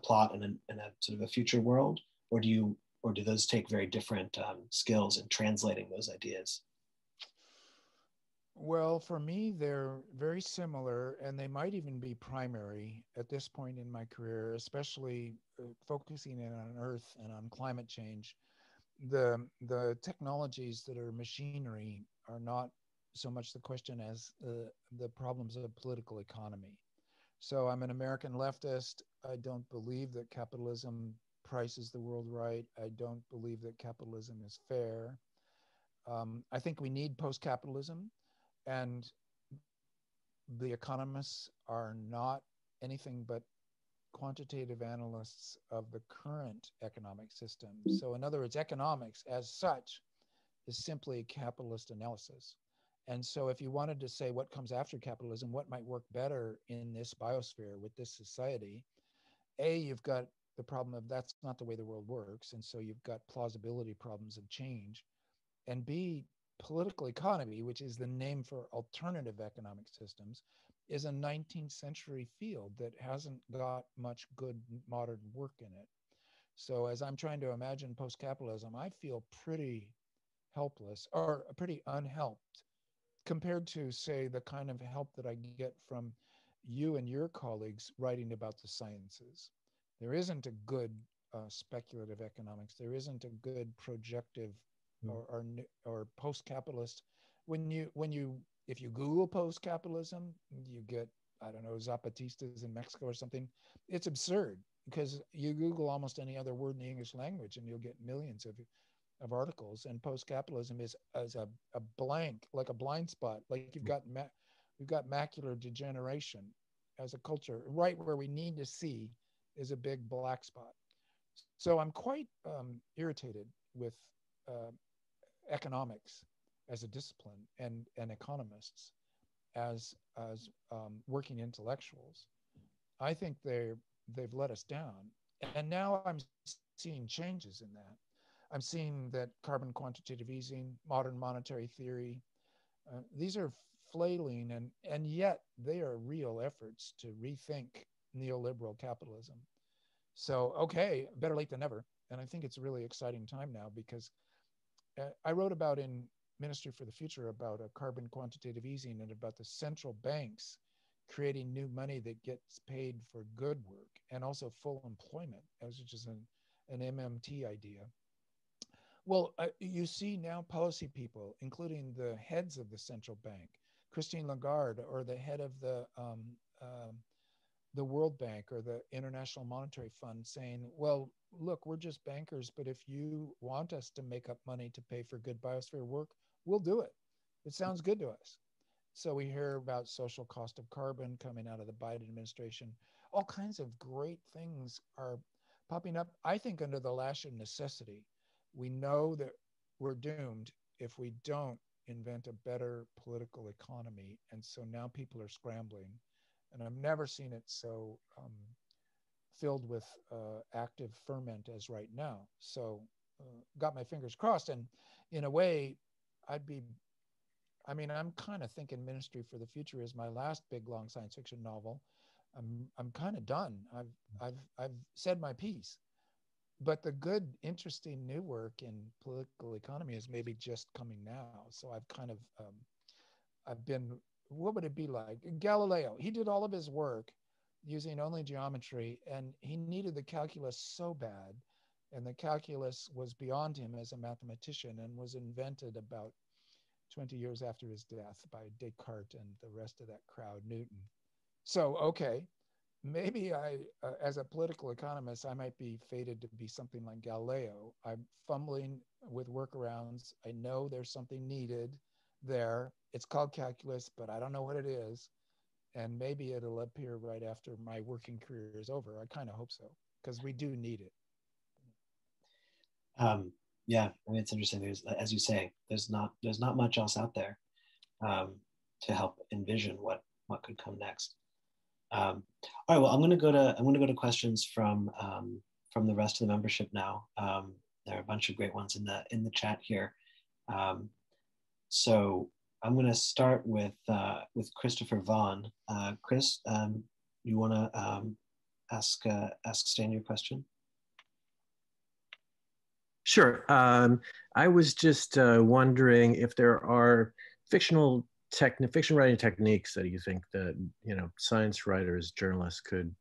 plot and a sort of a future world, or do those take very different skills in translating those ideas? Well, for me, they're very similar, and they might even be primary at this point in my career, especially focusing in on Earth and on climate change. The technologies that are machinery are not so much the question as the problems of political economy. So I'm an American leftist. I don't believe that capitalism prices the world right. I don't believe that capitalism is fair. I think we need post-capitalism, and the economists are not anything but quantitative analysts of the current economic system. So in other words, economics as such is simply capitalist analysis. And so if you wanted to say what comes after capitalism, what might work better in this biosphere with this society, A, you've got the problem of that's not the way the world works. And so you've got plausibility problems of change. And B, political economy, which is the name for alternative economic systems, is a 19th century field that hasn't got much good modern work in it. So as I'm trying to imagine post-capitalism, I feel pretty helpless or pretty unhelped compared to, say, the kind of help that I get from you and your colleagues writing about the sciences. There isn't a good speculative economics. There isn't a good projective or post-capitalist. If you Google post-capitalism, you get, I don't know, Zapatistas in Mexico or something. It's absurd because you Google almost any other word in the English language and you'll get millions of articles. And post-capitalism is as a blank, like a blind spot. Like we've got macular degeneration as a culture. Right where we need to see is a big black spot. So I'm quite irritated with economics as a discipline and economists as working intellectuals. I think they've let us down. And now I'm seeing changes in that. I'm seeing that carbon quantitative easing, modern monetary theory, these are flailing and yet they are real efforts to rethink neoliberal capitalism. So, okay, better late than never. And I think it's a really exciting time now because I wrote about in Ministry for the Future about a carbon quantitative easing and about the central banks creating new money that gets paid for good work and also full employment, which is an MMT idea. Well, you see now policy people, including the heads of the central bank, Christine Lagarde, or the head of the World Bank or the International Monetary Fund saying, well, look, we're just bankers, but if you want us to make up money to pay for good biosphere work, we'll do it. It sounds good to us. So we hear about social cost of carbon coming out of the Biden administration. All kinds of great things are popping up, I think, under the lash of necessity. We know that we're doomed if we don't invent a better political economy. And so now people are scrambling. And I've never seen it so filled with active ferment as right now. So got my fingers crossed. And in a way, I'm kind of thinking Ministry for the Future is my last big, long science fiction novel. I'm kind of done. I've said my piece. But the good, interesting new work in political economy is maybe just coming now. So I've kind of, I've been, what would it be like? Galileo, he did all of his work using only geometry, and he needed the calculus so bad. And the calculus was beyond him as a mathematician and was invented about 20 years after his death by Descartes and the rest of that crowd, Newton. So, okay, maybe as a political economist, I might be fated to be something like Galileo. I'm fumbling with workarounds. I know there's something needed there. It's called calculus, but I don't know what it is. And maybe it'll appear right after my working career is over. I kind of hope so, because we do need it. Yeah, I mean, it's interesting. There's, as you say, there's not much else out there to help envision what could come next. All right, well, I'm going to go to questions from the rest of the membership now. There are a bunch of great ones in the chat here. So I'm going to start with Christopher Vaughn. Chris, you want to ask Stan your question? Sure. I was just wondering if there are fiction writing techniques that you think that science writers, journalists could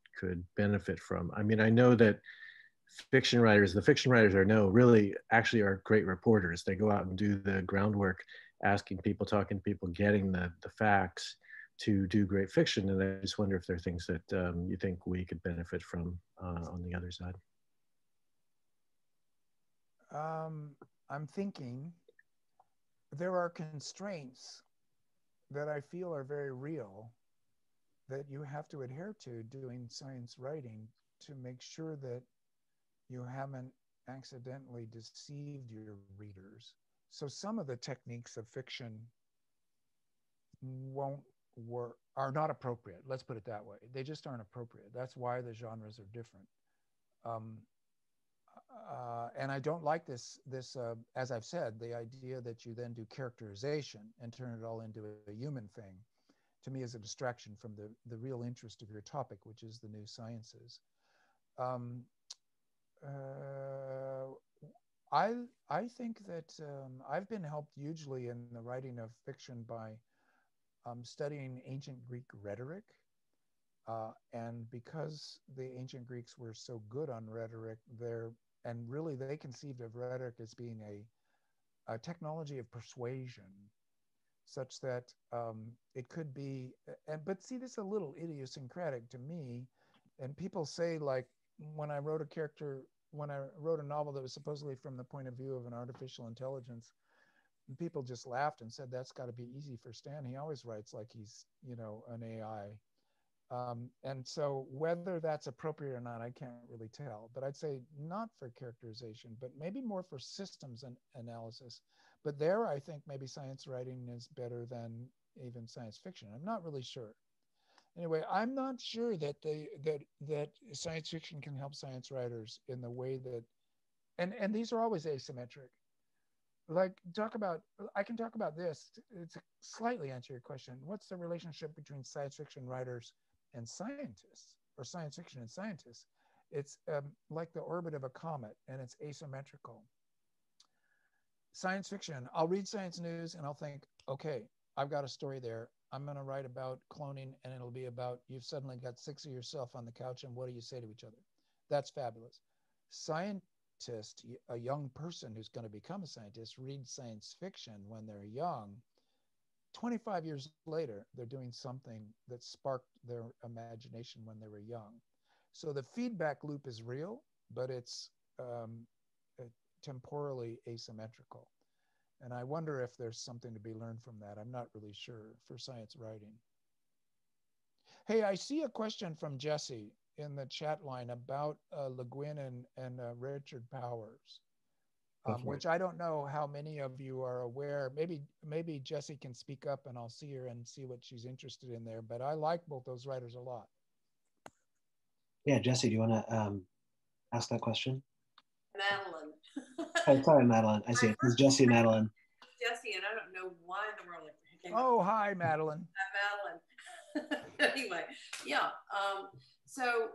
benefit from. I mean, I know that the fiction writers really actually are great reporters. They go out and do the groundwork, asking people, talking to people, getting the facts to do great fiction. And I just wonder if there are things that you think we could benefit from on the other side. I'm thinking there are constraints that I feel are very real that you have to adhere to doing science writing to make sure that you haven't accidentally deceived your readers. So some of the techniques of fiction are not appropriate. Let's put it that way. They just aren't appropriate. That's why the genres are different. And I don't like this, as I've said, the idea that you then do characterization and turn it all into a human thing, to me is a distraction from the real interest of your topic, which is the new sciences. I think that I've been helped hugely in the writing of fiction by studying ancient Greek rhetoric. And because the ancient Greeks were so good on rhetoric, and really they conceived of rhetoric as being a technology of persuasion, such that it could be, but see, this is a little idiosyncratic to me. And people say, like, when I wrote a novel that was supposedly from the point of view of an artificial intelligence, people just laughed and said, that's got to be easy for Stan. He always writes like he's, an AI. And so whether that's appropriate or not, I can't really tell. But I'd say not for characterization, but maybe more for systems and analysis. But there, I think maybe science writing is better than even science fiction. I'm not really sure. Anyway, I'm not sure that that science fiction can help science writers in the way that, and these are always asymmetric. Like I can talk about this. It's slightly answer your question. What's the relationship between science fiction writers and scientists, or science fiction and scientists? It's like the orbit of a comet, and it's asymmetrical. Science fiction, I'll read science news and I'll think, okay, I've got a story there. I'm going to write about cloning, and it'll be about you've suddenly got 6 of yourself on the couch, and what do you say to each other? That's fabulous. Scientist, a young person who's going to become a scientist, reads science fiction when they're young. 25 years later, they're doing something that sparked their imagination when they were young. So the feedback loop is real, but it's temporally asymmetrical. And I wonder if there's something to be learned from that. I'm not really sure for science writing. Hey, I see a question from Jesse in the chat line about Le Guin and Richard Powers. Which I don't know how many of you are aware. Maybe Jessie can speak up and I'll see her and see what she's interested in there. But I like both those writers a lot. Yeah, Jessie, do you want to ask that question? Madeline. Oh, sorry, Madeline. I see it. It's Jessie, Madeline. Jessie, and I don't know why in the world it came up. Hi, Madeline. Hi, Madeline. Anyway, yeah. So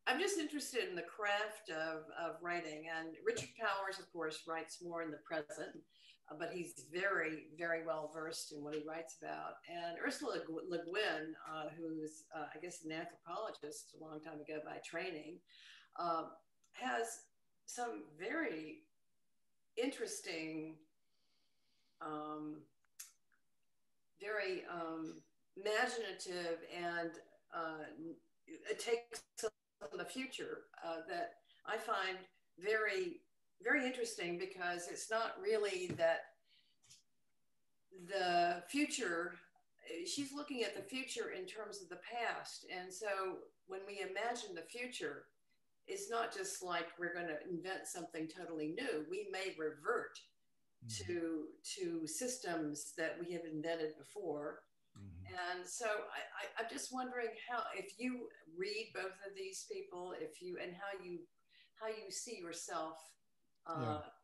I'm just interested in the craft of writing, and Richard Powers, of course, writes more in the present, but he's very, very well versed in what he writes about. And Ursula Le Guin, who's, I guess, an anthropologist a long time ago by training, has some very interesting, very imaginative and takes on the future that I find very, very interesting, because it's not really that the future, she's looking at the future in terms of the past. And so when we imagine the future, it's not just like we're going to invent something totally new. We may revert to systems that we have invented before. And so I'm just wondering how, if you read both of these people, if you, and how you see yourself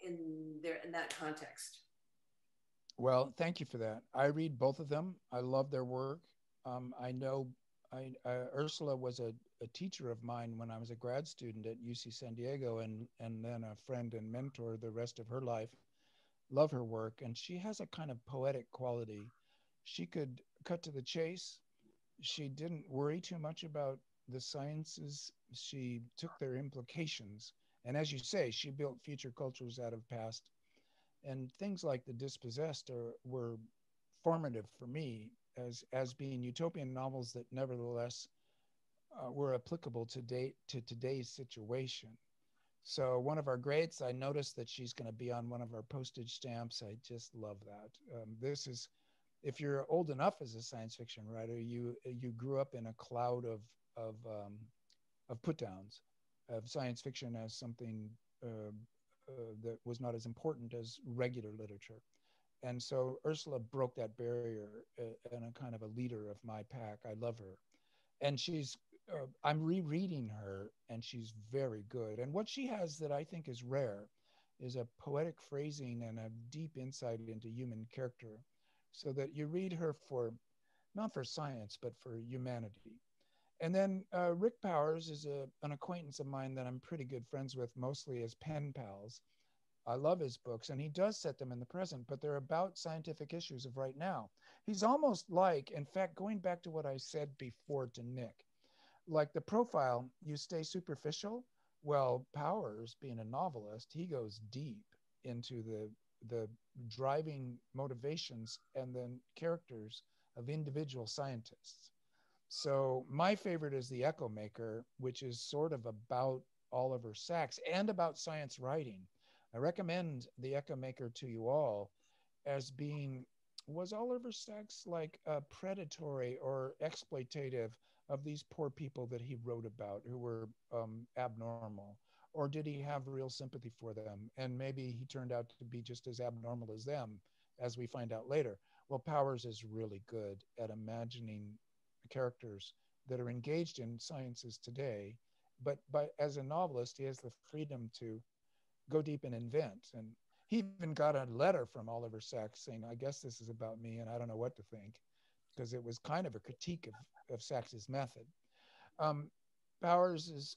in that context. Well, thank you for that. I read both of them. I love their work. I know Ursula was a teacher of mine when I was a grad student at UC San Diego, and then a friend and mentor the rest of her life. Love her work, and she has a kind of poetic quality. She could cut to the chase. She didn't worry too much about the sciences. She took their implications, and as you say, she built future cultures out of past. And things like The Dispossessed were formative for me as being utopian novels that nevertheless were applicable to today's situation. So one of our greats, I noticed that she's going to be on one of our postage stamps. I just love that. This is, if you're old enough as a science fiction writer, you grew up in a cloud of put downs, of science fiction as something that was not as important as regular literature. And so Ursula broke that barrier and a kind of a leader of my pack. I love her. And I'm rereading her, and she's very good. And what she has that I think is rare is a poetic phrasing and a deep insight into human character, so that you read her not for science, but for humanity. And then Rick Powers is an acquaintance of mine that I'm pretty good friends with, mostly as pen pals. I love his books, and he does set them in the present, but they're about scientific issues of right now. He's almost like, in fact, going back to what I said before to Nick, like the profile, you stay superficial. Well, Powers, being a novelist, he goes deep into the driving motivations and then characters of individual scientists. So my favorite is The Echo Maker, which is sort of about Oliver Sacks and about science writing. I recommend The Echo Maker to you all as being, was Oliver Sacks like predatory or exploitative of these poor people that he wrote about who were abnormal? Or did he have real sympathy for them? And maybe he turned out to be just as abnormal as them, as we find out later. Well, Powers is really good at imagining characters that are engaged in sciences today, but as a novelist, he has the freedom to go deep and invent. And he even got a letter from Oliver Sacks saying, I guess this is about me and I don't know what to think, because it was kind of a critique of Sacks's method. Powers is,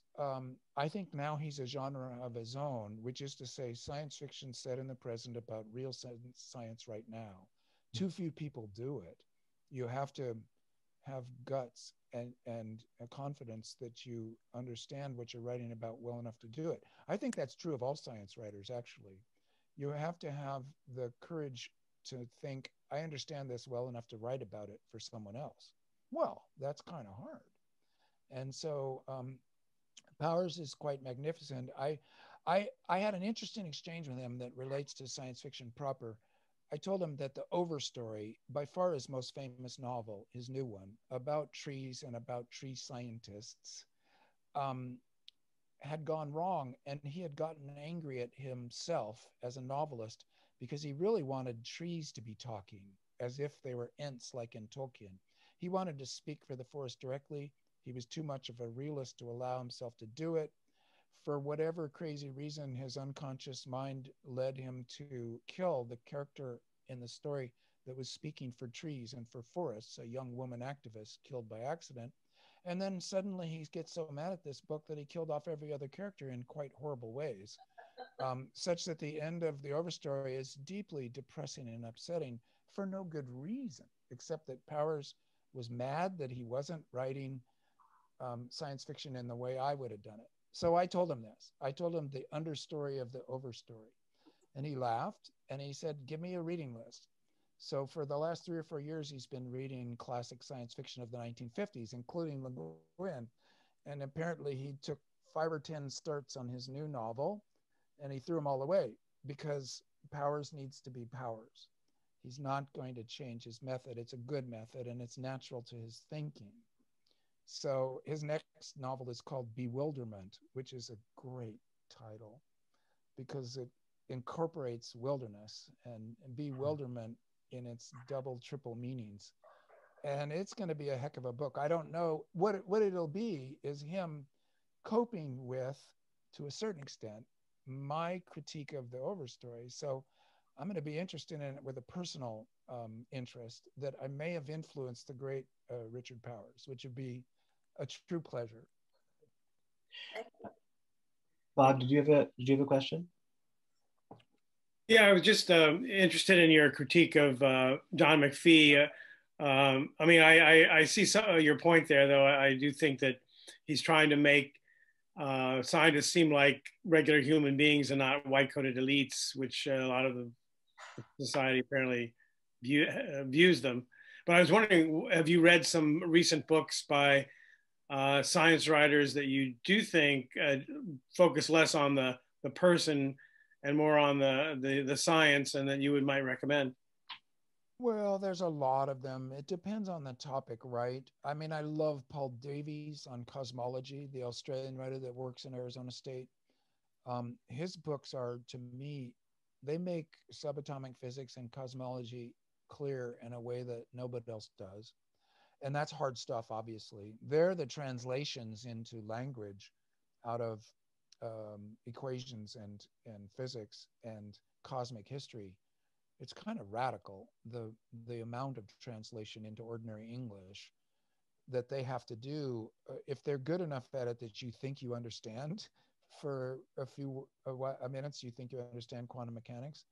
I think now he's a genre of his own, which is to say science fiction set in the present about real science right now. Too few people do it. You have to have guts and a confidence that you understand what you're writing about well enough to do it. I think that's true of all science writers, actually. You have to have the courage to think, I understand this well enough to write about it for someone else. Well, that's kind of hard. And so Powers is quite magnificent. I had an interesting exchange with him that relates to science fiction proper. I told him that the Overstory, by far his most famous novel, his new one, about trees and about tree scientists, had gone wrong, and he had gotten angry at himself as a novelist because he really wanted trees to be talking as if they were ents like in Tolkien. He wanted to speak for the forest directly. He was too much of a realist to allow himself to do it. For whatever crazy reason, his unconscious mind led him to kill the character in the story that was speaking for trees and for forests, a young woman activist killed by accident. And then suddenly he gets so mad at this book that he killed off every other character in quite horrible ways, such that the end of the Overstory is deeply depressing and upsetting for no good reason, except that Powers was mad that he wasn't writing science fiction in the way I would have done it. So I told him this. I told him the understory of the Overstory. And he laughed and he said, give me a reading list. So for the last 3 or 4 years, he's been reading classic science fiction of the 1950s, including Le Guin. And apparently he took 5 or 10 starts on his new novel and he threw them all away because Powers needs to be Powers. He's not going to change his method. It's a good method and it's natural to his thinking. So his next novel is called Bewilderment, which is a great title because it incorporates wilderness and bewilderment in its double, triple meanings. And it's going to be a heck of a book. I don't know what it'll be is him coping with, to a certain extent, my critique of the overstory. So I'm going to be interested in it with a personal interest that I may have influenced the great Richard Powers, which would be a true pleasure. Bob, did you have a question? Yeah, I was just interested in your critique of John McPhee. I mean, I see your point there, though. I do think that he's trying to make scientists seem like regular human beings and not white-coated elites, which a lot of the society apparently views them. But I was wondering, have you read some recent books by science writers that you do think focus less on the person and more on the science, and that you might recommend? Well, there's a lot of them. It depends on the topic, right? I mean, I love Paul Davies on cosmology, the Australian writer that works in Arizona State. His books are, to me, they make subatomic physics and cosmology clear in a way that nobody else does. And that's hard stuff, obviously. They're the translations into language out of equations and physics and cosmic history. It's kind of radical, the amount of translation into ordinary English that they have to do. If they're good enough at it that you think you understand, for a few minutes, you think you understand quantum mechanics.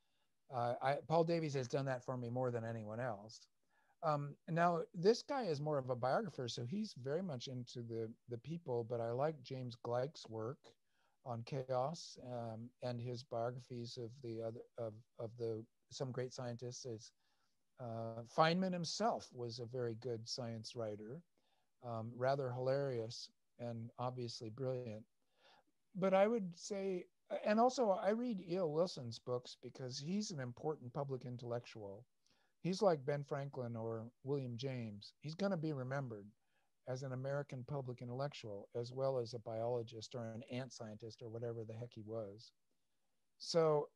Paul Davies has done that for me more than anyone else. Now, this guy is more of a biographer, so he's very much into the people, but I like James Gleick's work on chaos and his biographies of the some great scientists. Feynman himself was a very good science writer, rather hilarious and obviously brilliant. But I would say, and also I read E.O. Wilson's books because he's an important public intellectual. He's like Ben Franklin or William James. He's going to be remembered as an American public intellectual, as well as a biologist or an ant scientist or whatever the heck he was. So,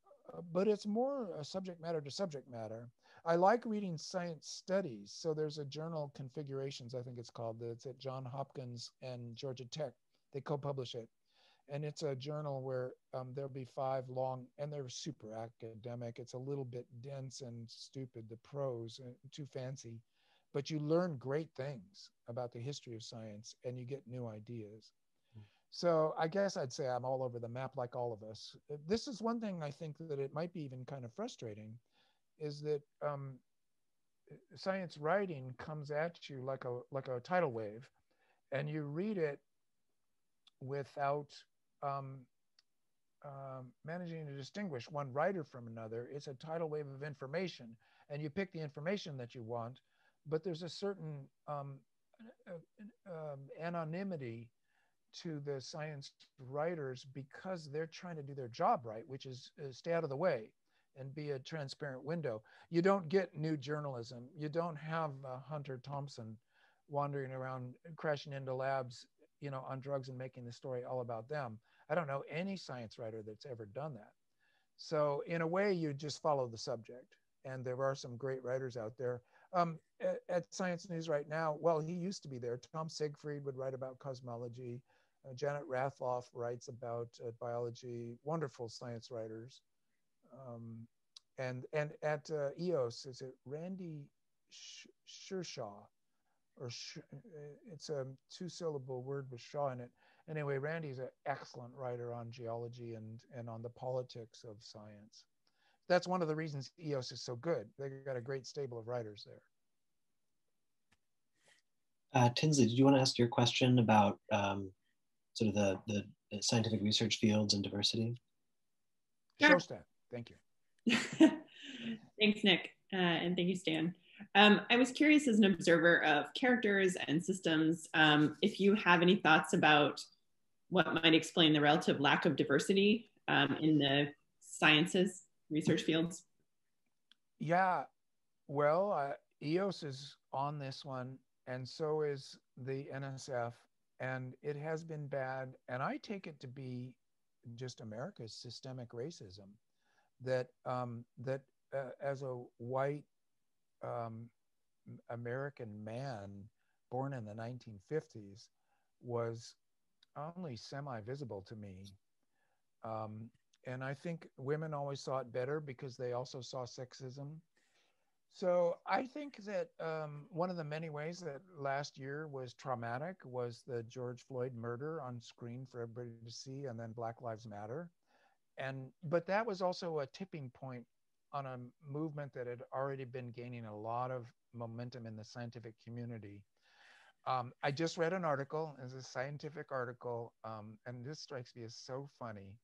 but it's more a subject matter to subject matter. I like reading science studies. So there's a journal, Configurations, I think it's called, that's at Johns Hopkins and Georgia Tech. They co-publish it. And it's a journal where there'll be 5 long, and they're super academic. It's a little bit dense and stupid, the prose, too fancy. But you learn great things about the history of science and you get new ideas. So I guess I'd say I'm all over the map like all of us. This is one thing I think that it might be even kind of frustrating, is that science writing comes at you like a tidal wave, and you read it without managing to distinguish one writer from another. It's a tidal wave of information, and you pick the information that you want, but there's a certain anonymity to the science writers because they're trying to do their job right, which is stay out of the way and be a transparent window. You don't get new journalism. You don't have Hunter Thompson wandering around, crashing into labs, on drugs and making the story all about them. I don't know any science writer that's ever done that. So in a way, you just follow the subject. And there are some great writers out there. At Science News right now, well, he used to be there. Tom Siegfried would write about cosmology. Janet Rathloff writes about biology. Wonderful science writers. And at EOS, is it Randy Shershaw? It's a 2-syllable word with Shaw in it. Anyway, Randy's an excellent writer on geology and on the politics of science. That's one of the reasons EOS is so good. They've got a great stable of writers there. Tinsley, did you want to ask your question about sort of the scientific research fields and diversity? Sure. Shostak, thank you. Thanks, Nick, and thank you, Stan. I was curious as an observer of characters and systems, if you have any thoughts about what might explain the relative lack of diversity in the sciences, research fields. Yeah, well, EOS is on this one, and so is the NSF, and it has been bad. And I take it to be just America's systemic racism, that as a white American man born in the 1950s was only semi-visible to me. And I think women always saw it better because they also saw sexism. So I think that one of the many ways that last year was traumatic was the George Floyd murder on screen for everybody to see, and then Black Lives Matter. But that was also a tipping point on a movement that had already been gaining a lot of momentum in the scientific community. I just read an article, it's a scientific article, and this strikes me as so funny.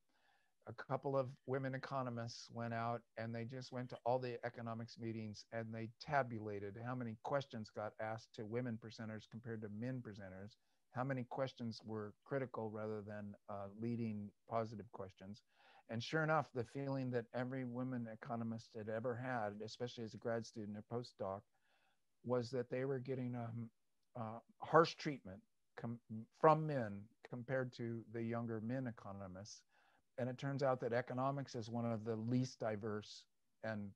A couple of women economists went out and they just went to all the economics meetings and they tabulated how many questions got asked to women presenters compared to men presenters, how many questions were critical rather than leading positive questions. And sure enough, the feeling that every woman economist had ever had, especially as a grad student or postdoc, was that they were getting harsh treatment from men compared to the younger men economists. And it turns out that economics is one of the least diverse and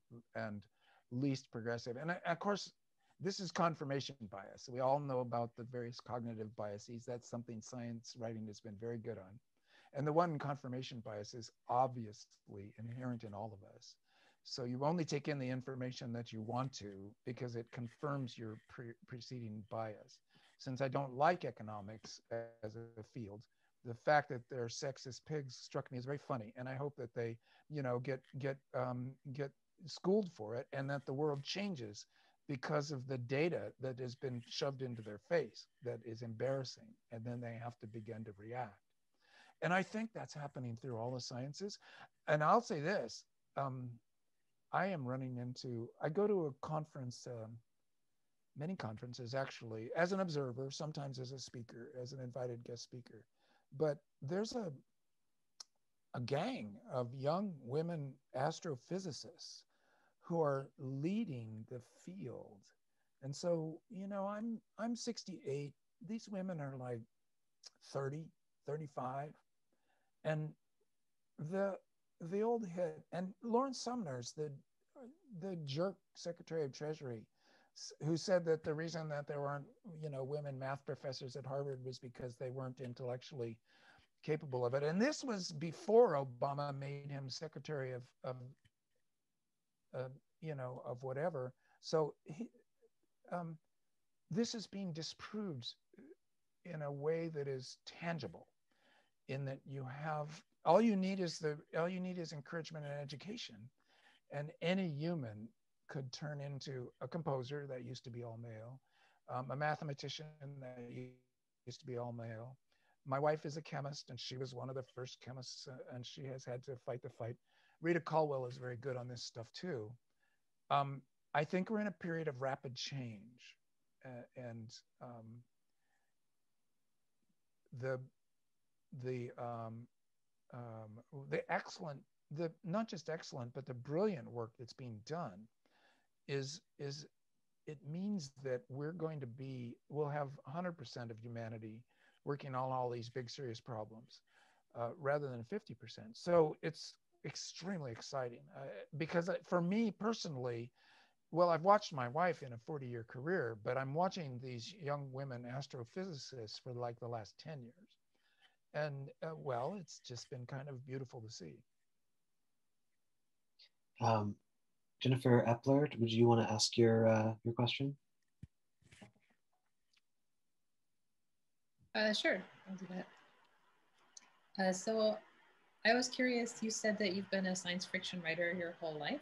least progressive. And of course, this is confirmation bias. We all know about the various cognitive biases. That's something science writing has been very good on. And the one confirmation bias is obviously inherent in all of us. So you only take in the information that you want to because it confirms your preceding bias. Since I don't like economics as a field, the fact that they're sexist pigs struck me as very funny, and I hope that they, get schooled for it, and that the world changes because of the data that has been shoved into their face that is embarrassing, and then they have to begin to react. And I think that's happening through all the sciences. And I'll say this: I go to a conference. Many conferences actually, as an observer, sometimes as a speaker, as an invited guest speaker. But there's a gang of young women astrophysicists who are leading the field. And so, I'm 68. These women are like 30, 35. And the old head, and Lawrence Sumner's the jerk Secretary of Treasury, who said that the reason that there weren't, women math professors at Harvard was because they weren't intellectually capable of it. And this was before Obama made him Secretary of whatever. So this is being disproved in a way that is tangible, in that all you need is encouragement and education, and any human could turn into a composer that used to be all male, a mathematician that used to be all male. My wife is a chemist, and she was one of the first chemists, and she has had to fight the fight. Rita Caldwell is very good on this stuff too. I think we're in a period of rapid change, and the excellent, not just excellent, but the brilliant work that's being done it means that we'll have 100% of humanity working on all these big serious problems rather than 50%. So it's extremely exciting because for me personally, well, I've watched my wife in a 40-year career, but I'm watching these young women astrophysicists for like the last 10 years. And well, it's just been kind of beautiful to see. Jennifer Eplert, would you want to ask your question? Sure, I'll do that. So I was curious, you said that you've been a science fiction writer your whole life.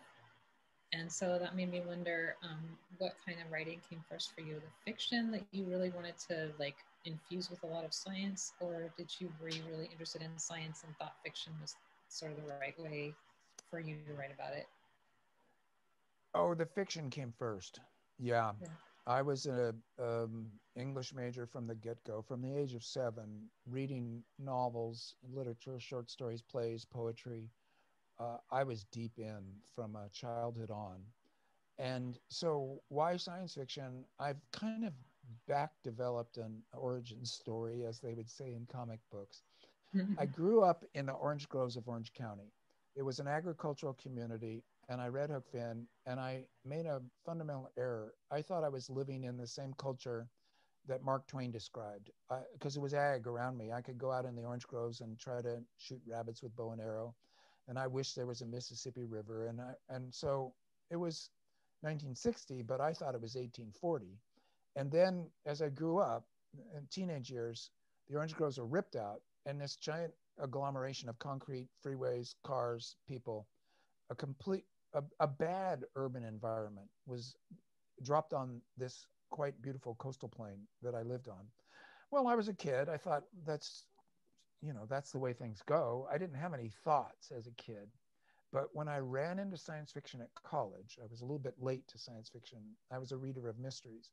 And so that made me wonder what kind of writing came first for you, the fiction that you really wanted to infuse with a lot of science, or were you really interested in science and thought fiction was sort of the right way for you to write about it? Oh, the fiction came first. Yeah. Yeah. I was an English major from the get-go, from the age of 7, reading novels, literature, short stories, plays, poetry. I was deep in from childhood on. And so why science fiction? I've kind of back developed an origin story, as they would say in comic books. I grew up in the orange groves of Orange County. It was an agricultural community, and I read Huck Finn, and I made a fundamental error. I thought I was living in the same culture that Mark Twain described, because it was ag around me. I could go out in the orange groves and try to shoot rabbits with bow and arrow, and I wish there was a Mississippi River. And so it was 1960, but I thought it was 1840. And then as I grew up in teenage years, the orange groves were ripped out, and this giant agglomeration of concrete, freeways, cars, people, a bad urban environment was dropped on this quite beautiful coastal plain that I lived on. Well, I was a kid. I thought that's the way things go. I didn't have any thoughts as a kid. But when I ran into science fiction at college, I was a little bit late to science fiction. I was a reader of mysteries.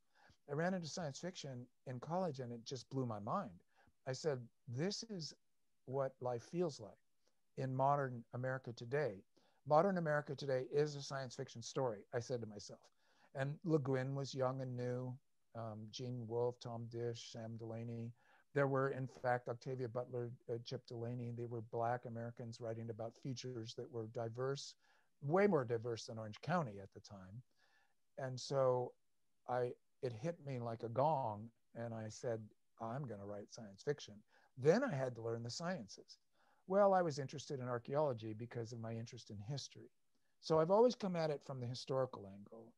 I ran into science fiction in college, and it just blew my mind. I said, this is what life feels like in modern America today. Modern America today is a science fiction story, I said to myself. And Le Guin was young and new, Gene Wolfe, Tom Dish, Sam Delaney. There were, in fact, Octavia Butler, Chip Delaney. They were Black Americans writing about futures that were diverse, way more diverse than Orange County at the time. And so it hit me like a gong, and I said, I'm going to write science fiction. Then I had to learn the sciences. Well, I was interested in archaeology because of my interest in history. So I've always come at it from the historical angle,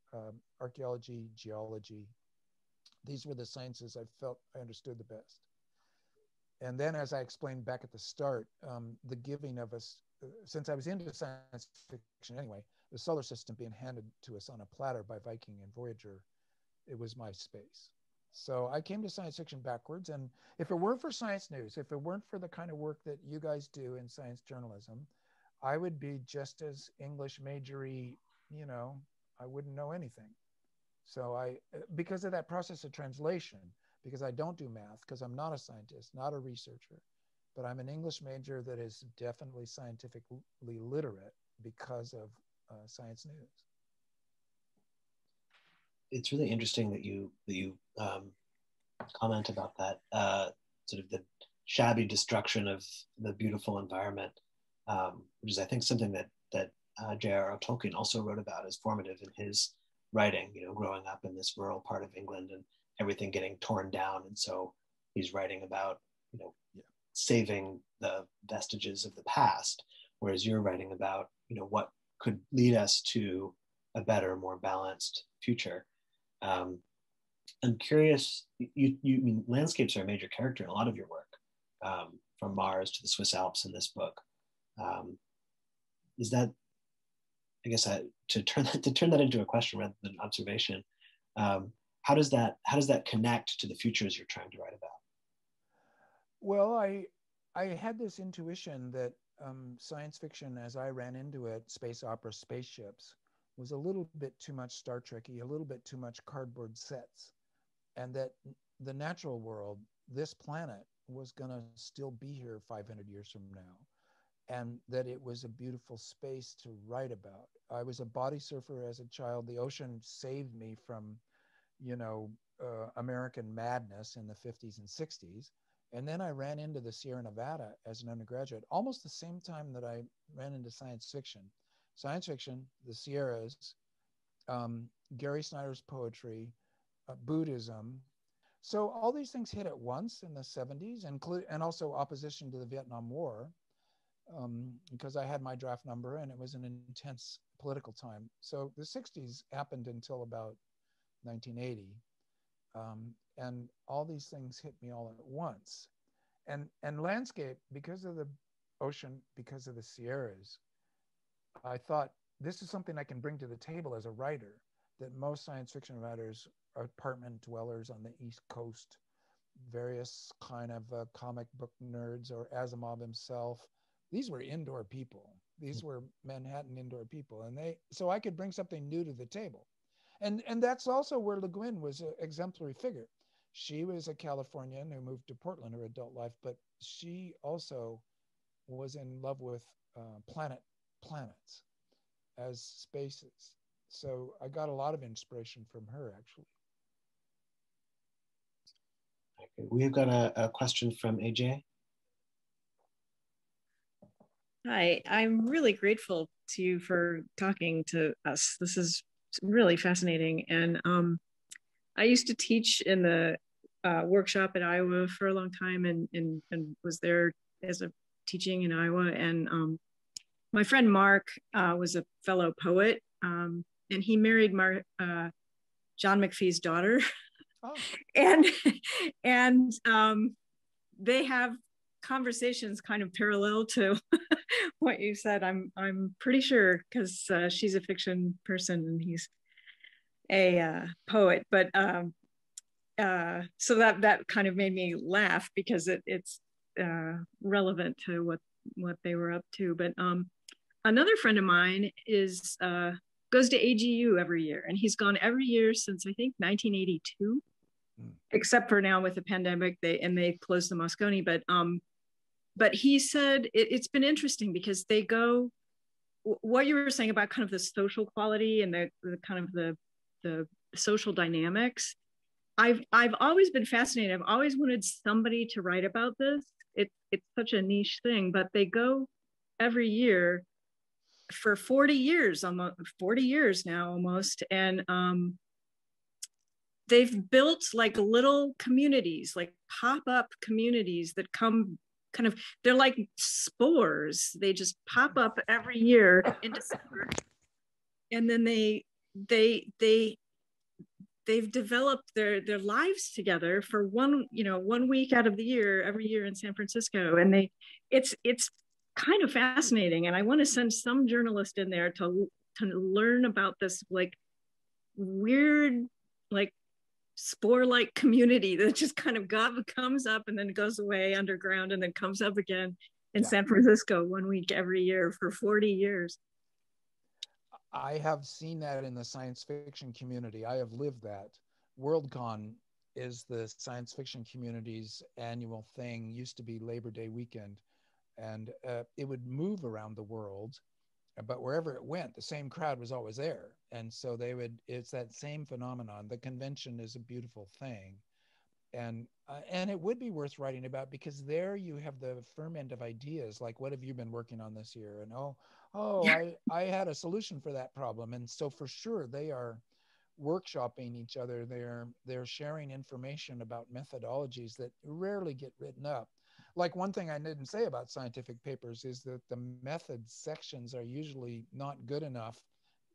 archaeology, geology. These were the sciences I felt I understood the best. And then, as I explained back at the start, the giving of us, since I was into science fiction anyway, the solar system being handed to us on a platter by Viking and Voyager, it was my space. So I came to science fiction backwards. And if it weren't for science news, if it weren't for the kind of work that you guys do in science journalism, I would be just as English majory, I wouldn't know anything. So because of that process of translation, because I don't do math, because I'm not a scientist, not a researcher, but I'm an English major that is definitely scientifically literate because of science news. It's really interesting that you comment about that sort of the shabby destruction of the beautiful environment, which is, I think, something that J.R.R. Tolkien also wrote about as formative in his writing. Growing up in this rural part of England and everything getting torn down, and so he's writing about saving the vestiges of the past, whereas you're writing about what could lead us to a better, more balanced future. I'm curious, you mean landscapes are a major character in a lot of your work, from Mars to the Swiss Alps in this book. Is that, I guess, to turn that into a question rather than an observation, how does that connect to the futures you're trying to write about? Well, I had this intuition that science fiction, as I ran into it, space opera, spaceships, was a little bit too much Star Trek-y, a little bit too much cardboard sets, and that the natural world, this planet, was going to still be here 500 years from now, and that it was a beautiful space to write about. I was a body surfer as a child. The ocean saved me from, American madness in the 50s and 60s. And then I ran into the Sierra Nevada as an undergraduate, almost the same time that I ran into science fiction. Science fiction, the Sierras, Gary Snyder's poetry, Buddhism. So all these things hit at once in the 70s, and also opposition to the Vietnam War, because I had my draft number and it was an intense political time. So the 60s happened until about 1980. And all these things hit me all at once. And landscape, because of the ocean, because of the Sierras, I thought this is something I can bring to the table as a writer, that most science fiction writers are apartment dwellers on the East Coast, various kind of comic book nerds, or Asimov himself. These were indoor people. These were Manhattan indoor people. So I could bring something new to the table. And that's also where Le Guin was an exemplary figure. She was a Californian who moved to Portland her adult life, but she also was in love with planets as spaces. So I got a lot of inspiration from her, actually. Okay. We've got a question from AJ. Hi, I'm really grateful to you for talking to us. This is really fascinating. And I used to teach in the workshop at Iowa for a long time and was there as a teaching in Iowa. And my friend Mark was a fellow poet, and he married John McPhee's daughter. Oh. and they have conversations kind of parallel to what you said. I'm pretty sure, because she's a fiction person and he's a poet. But so that kind of made me laugh because it's relevant to what they were up to. But another friend of mine goes to AGU every year, and he's gone every year since I think 1982, except for now with the pandemic. They closed the Moscone, but he said it's been interesting because they go, what you were saying about kind of the social quality and the kind of the social dynamics. I've always been fascinated. I've always wanted somebody to write about this. It's such a niche thing, but they go every year for 40 years, almost 40 years now almost. And they've built like little communities, like pop-up communities that come kind of, they're like spores. They just pop up every year in December. And then they've developed their lives together for one week out of the year, every year in San Francisco. And it's kind of fascinating. And I want to send some journalist in there to learn about this like weird, like spore-like community that just kind of comes up and then goes away underground and then comes up again in San Francisco 1 week every year for 40 years. I have seen that in the science fiction community. I have lived that. Worldcon is the science fiction community's annual thing. Used to be Labor Day weekend, and it would move around the world, but wherever it went, the same crowd was always there. And so it's that same phenomenon. The convention is a beautiful thing. And it would be worth writing about, because there you have the ferment of ideas, like, what have you been working on this year? And I had a solution for that problem. And so for sure they are workshopping each other. They're sharing information about methodologies that rarely get written up. Like, one thing I didn't say about scientific papers is that the methods sections are usually not good enough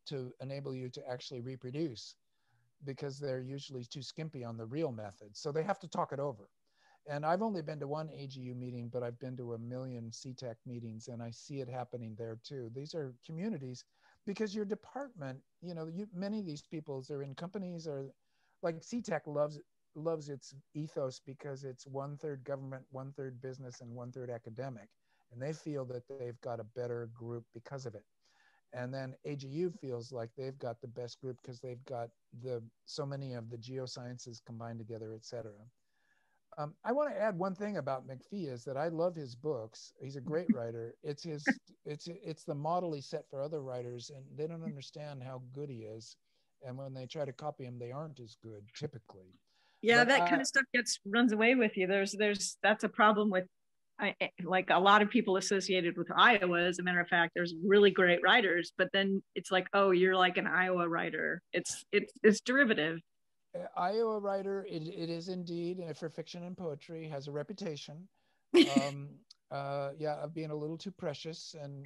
to enable you to actually reproduce, because they're usually too skimpy on the real methods. So they have to talk it over. And I've only been to one AGU meeting, but I've been to a million CTEC meetings, and I see it happening there too. These are communities, because your department, many of these people, they're in companies, or like CTEC loves its ethos because it's 1/3 government, 1/3 business, and 1/3 academic. And they feel that they've got a better group because of it. And then AGU feels like they've got the best group because they've got so many of the geosciences combined together, et cetera. I want to add one thing about McPhee is that I love his books. He's a great writer. It's the model he set for other writers, and they don't understand how good he is. And when they try to copy him, they aren't as good typically. Yeah, that kind of stuff runs away with you. That's a problem with, like, a lot of people associated with Iowa. As a matter of fact, there's really great writers, but then it's like, oh, you're like an Iowa writer. It's derivative. Iowa writer, it is indeed, and for fiction and poetry, has a reputation. Of being a little too precious and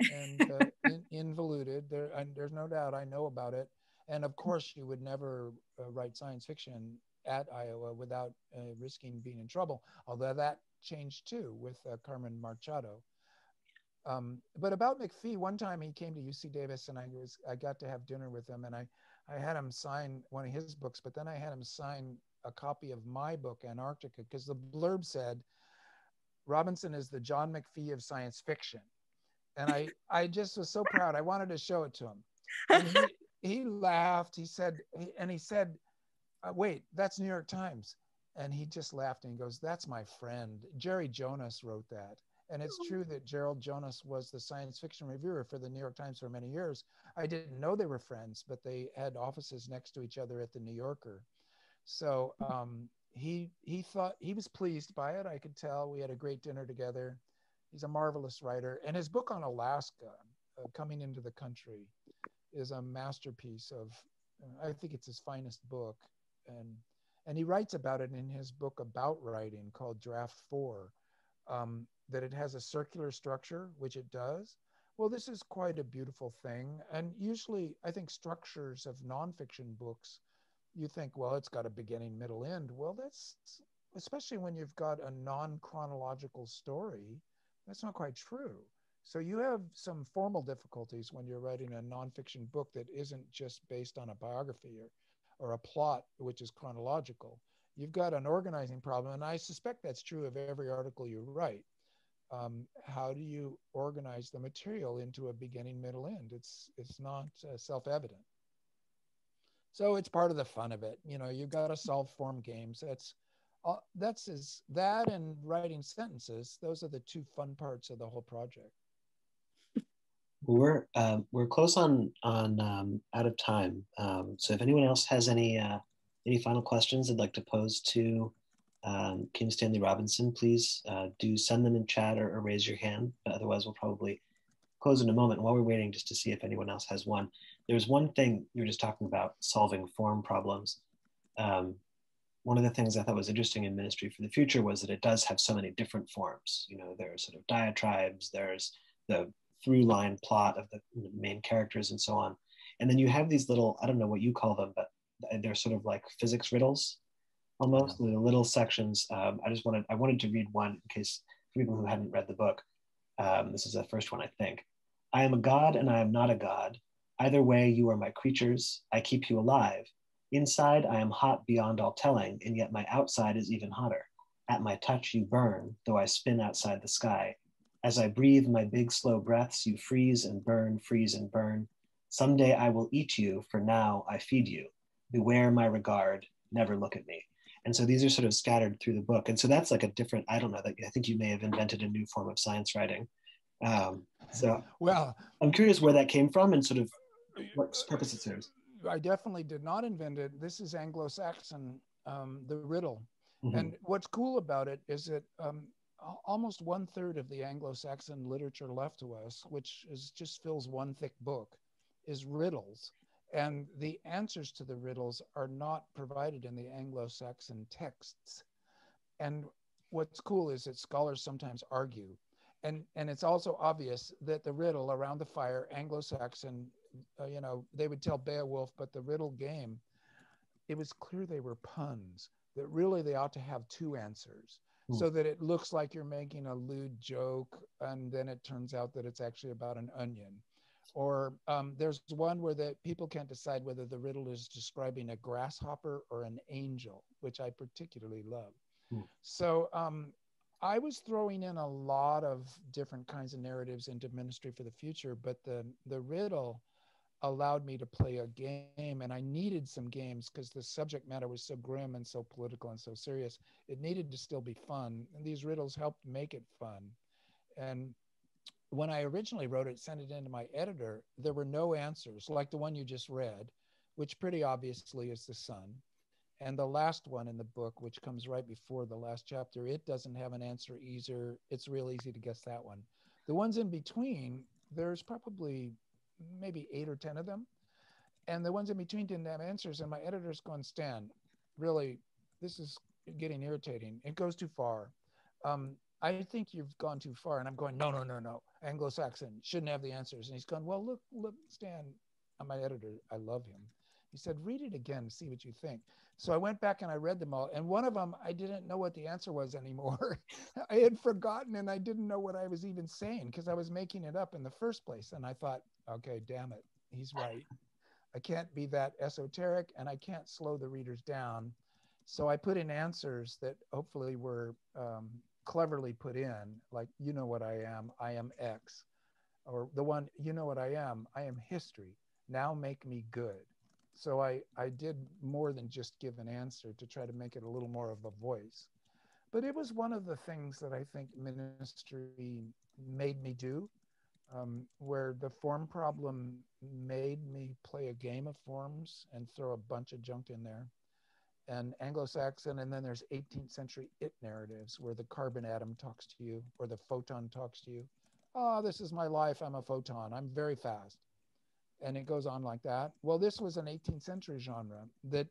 involuted. There's no doubt. I know about it. And of course, you would never write science fiction at Iowa without risking being in trouble. Although that changed too with Carmen Machado. But about McPhee, one time he came to UC Davis, and I got to have dinner with him, and I had him sign one of his books, but then I had him sign a copy of my book, Antarctica, because the blurb said, Robinson is the John McPhee of science fiction. And I just was so proud. I wanted to show it to him. And he laughed. He said, wait, that's New York Times. And he just laughed and he goes, that's my friend. Jerry Jonas wrote that. And it's true that Gerald Jonas was the science fiction reviewer for the New York Times for many years. I didn't know they were friends, but they had offices next to each other at the New Yorker. So he thought, he was pleased by it. I could tell. We had a great dinner together. He's a marvelous writer. And his book on Alaska, Coming into the Country, is a masterpiece of, I think it's his finest book. And he writes about it in his book about writing called Draft 4, that it has a circular structure, which it does. Well, this is quite a beautiful thing. And usually I think structures of nonfiction books, you think, well, it's got a beginning, middle, end. Well, that's, especially when you've got a non-chronological story, that's not quite true. So you have some formal difficulties when you're writing a nonfiction book that isn't just based on a biography or a plot, which is chronological. You've got an organizing problem. And I suspect that's true of every article you write. How do you organize the material into a beginning, middle, end? It's not self-evident. So it's part of the fun of it. You know, you've got to solve form games. That and writing sentences. Those are the two fun parts of the whole project. We're close on out of time. So if anyone else has any final questions they'd like to pose to King Stanley Robinson, please do send them in chat or raise your hand. But otherwise, we'll probably close in a moment. While we're waiting, just to see if anyone else has one. There's one thing you were just talking about, solving form problems. One of the things I thought was interesting in Ministry for the Future was that it does have so many different forms. You know, there's sort of diatribes, there's the through line plot of the main characters and so on. And then you have these little, I don't know what you call them, but they're sort of like physics riddles almost, the little sections. I wanted to read one in case for people who hadn't read the book. This is the first one, I think. I am a god and I am not a god. Either way, you are my creatures. I keep you alive. Inside, I am hot beyond all telling, and yet my outside is even hotter. At my touch, you burn, though I spin outside the sky. As I breathe my big, slow breaths, you freeze and burn, freeze and burn. Someday I will eat you, for now I feed you. Beware my regard, never look at me. And so these are sort of scattered through the book. And so that's like a different, I don't know, I think you may have invented a new form of science writing. So well, I'm curious where that came from and sort of what purpose it serves. I definitely did not invent it. This is Anglo-Saxon, the riddle. Mm-hmm. And what's cool about it is that almost 1/3 of the Anglo-Saxon literature left to us, which just fills one thick book, is riddles. And the answers to the riddles are not provided in the Anglo-Saxon texts. And what's cool is that scholars sometimes argue. And it's also obvious that the riddle around the fire, Anglo-Saxon, they would tell Beowulf, but the riddle game, it was clear they were puns, that really they ought to have two answers. So that it looks like you're making a lewd joke, and then it turns out that it's actually about an onion. Or there's one where the people can't decide whether the riddle is describing a grasshopper or an angel, which I particularly love. So I was throwing in a lot of different kinds of narratives into Ministry for the Future, but the riddle allowed me to play a game, and I needed some games because the subject matter was so grim and so political and so serious. It needed to still be fun, and these riddles helped make it fun. And when I originally wrote it, sent it into my editor, there were no answers, like the one you just read, which pretty obviously is the sun. And the last one in the book, which comes right before the last chapter, it doesn't have an answer either. It's real easy to guess that one. The ones in between, there's probably maybe 8 or 10 of them. And the ones in between didn't have answers. And my editor's going, Stan, really, this is getting irritating. It goes too far. I think you've gone too far. And I'm going, no. Anglo-Saxon shouldn't have the answers. And he's gone, well, look, Stan, my editor, I love him. He said, read it again and see what you think. So I went back and I read them all. And one of them, I didn't know what the answer was anymore. I had forgotten and I didn't know what I was even saying because I was making it up in the first place. And I thought, okay, damn it, he's right. I can't be that esoteric and I can't slow the readers down. So I put in answers that hopefully were cleverly put in, like, you know what I am X. Or the one, you know what I am history. now make me good. So I did more than just give an answer to try to make it a little more of a voice. But it was one of the things that I think ministry made me do, where the form problem made me play a game of forms and throw a bunch of junk in there. And Anglo-Saxon, and then there's 18th century it narratives where the carbon atom talks to you or the photon talks to you. Oh, this is my life, I'm a photon, I'm very fast. And it goes on like that. Well, this was an 18th century genre that,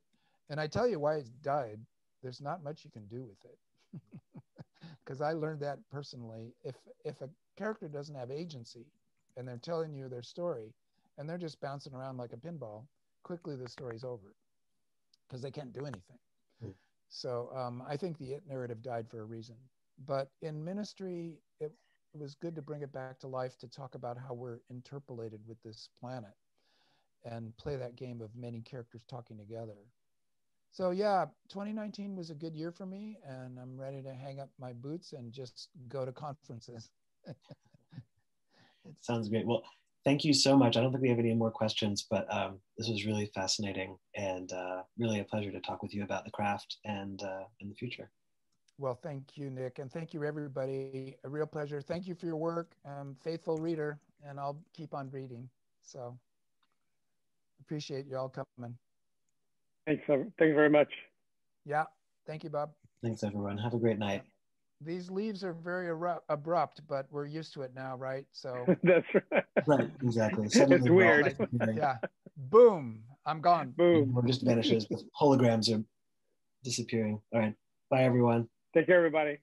and I tell you why it died, there's not much you can do with it. Because I learned that personally. If a character doesn't have agency and they're telling you their story and they're just bouncing around like a pinball, quickly the story's over because they can't do anything. So I think the it narrative died for a reason. But in ministry, it was good to bring it back to life to talk about how we're interpolated with this planet and play that game of many characters talking together. So yeah, 2019 was a good year for me, and I'm ready to hang up my boots and just go to conferences. Sounds great. Well, thank you so much. I don't think we have any more questions, but this was really fascinating and really a pleasure to talk with you about the craft and in the future. Well, thank you, Nick, and thank you, everybody. A real pleasure. Thank you for your work. I'm a faithful reader, and I'll keep on reading. So appreciate you all coming. Thanks very much. Yeah, thank you, Bob. Thanks, everyone. Have a great night. These leaves are very abrupt, but we're used to it now, right? So that's right. Right, exactly. It's weird. Like, yeah, boom, I'm gone. Boom. It just vanishes. The holograms are disappearing. All right. Bye, everyone. Take care, everybody.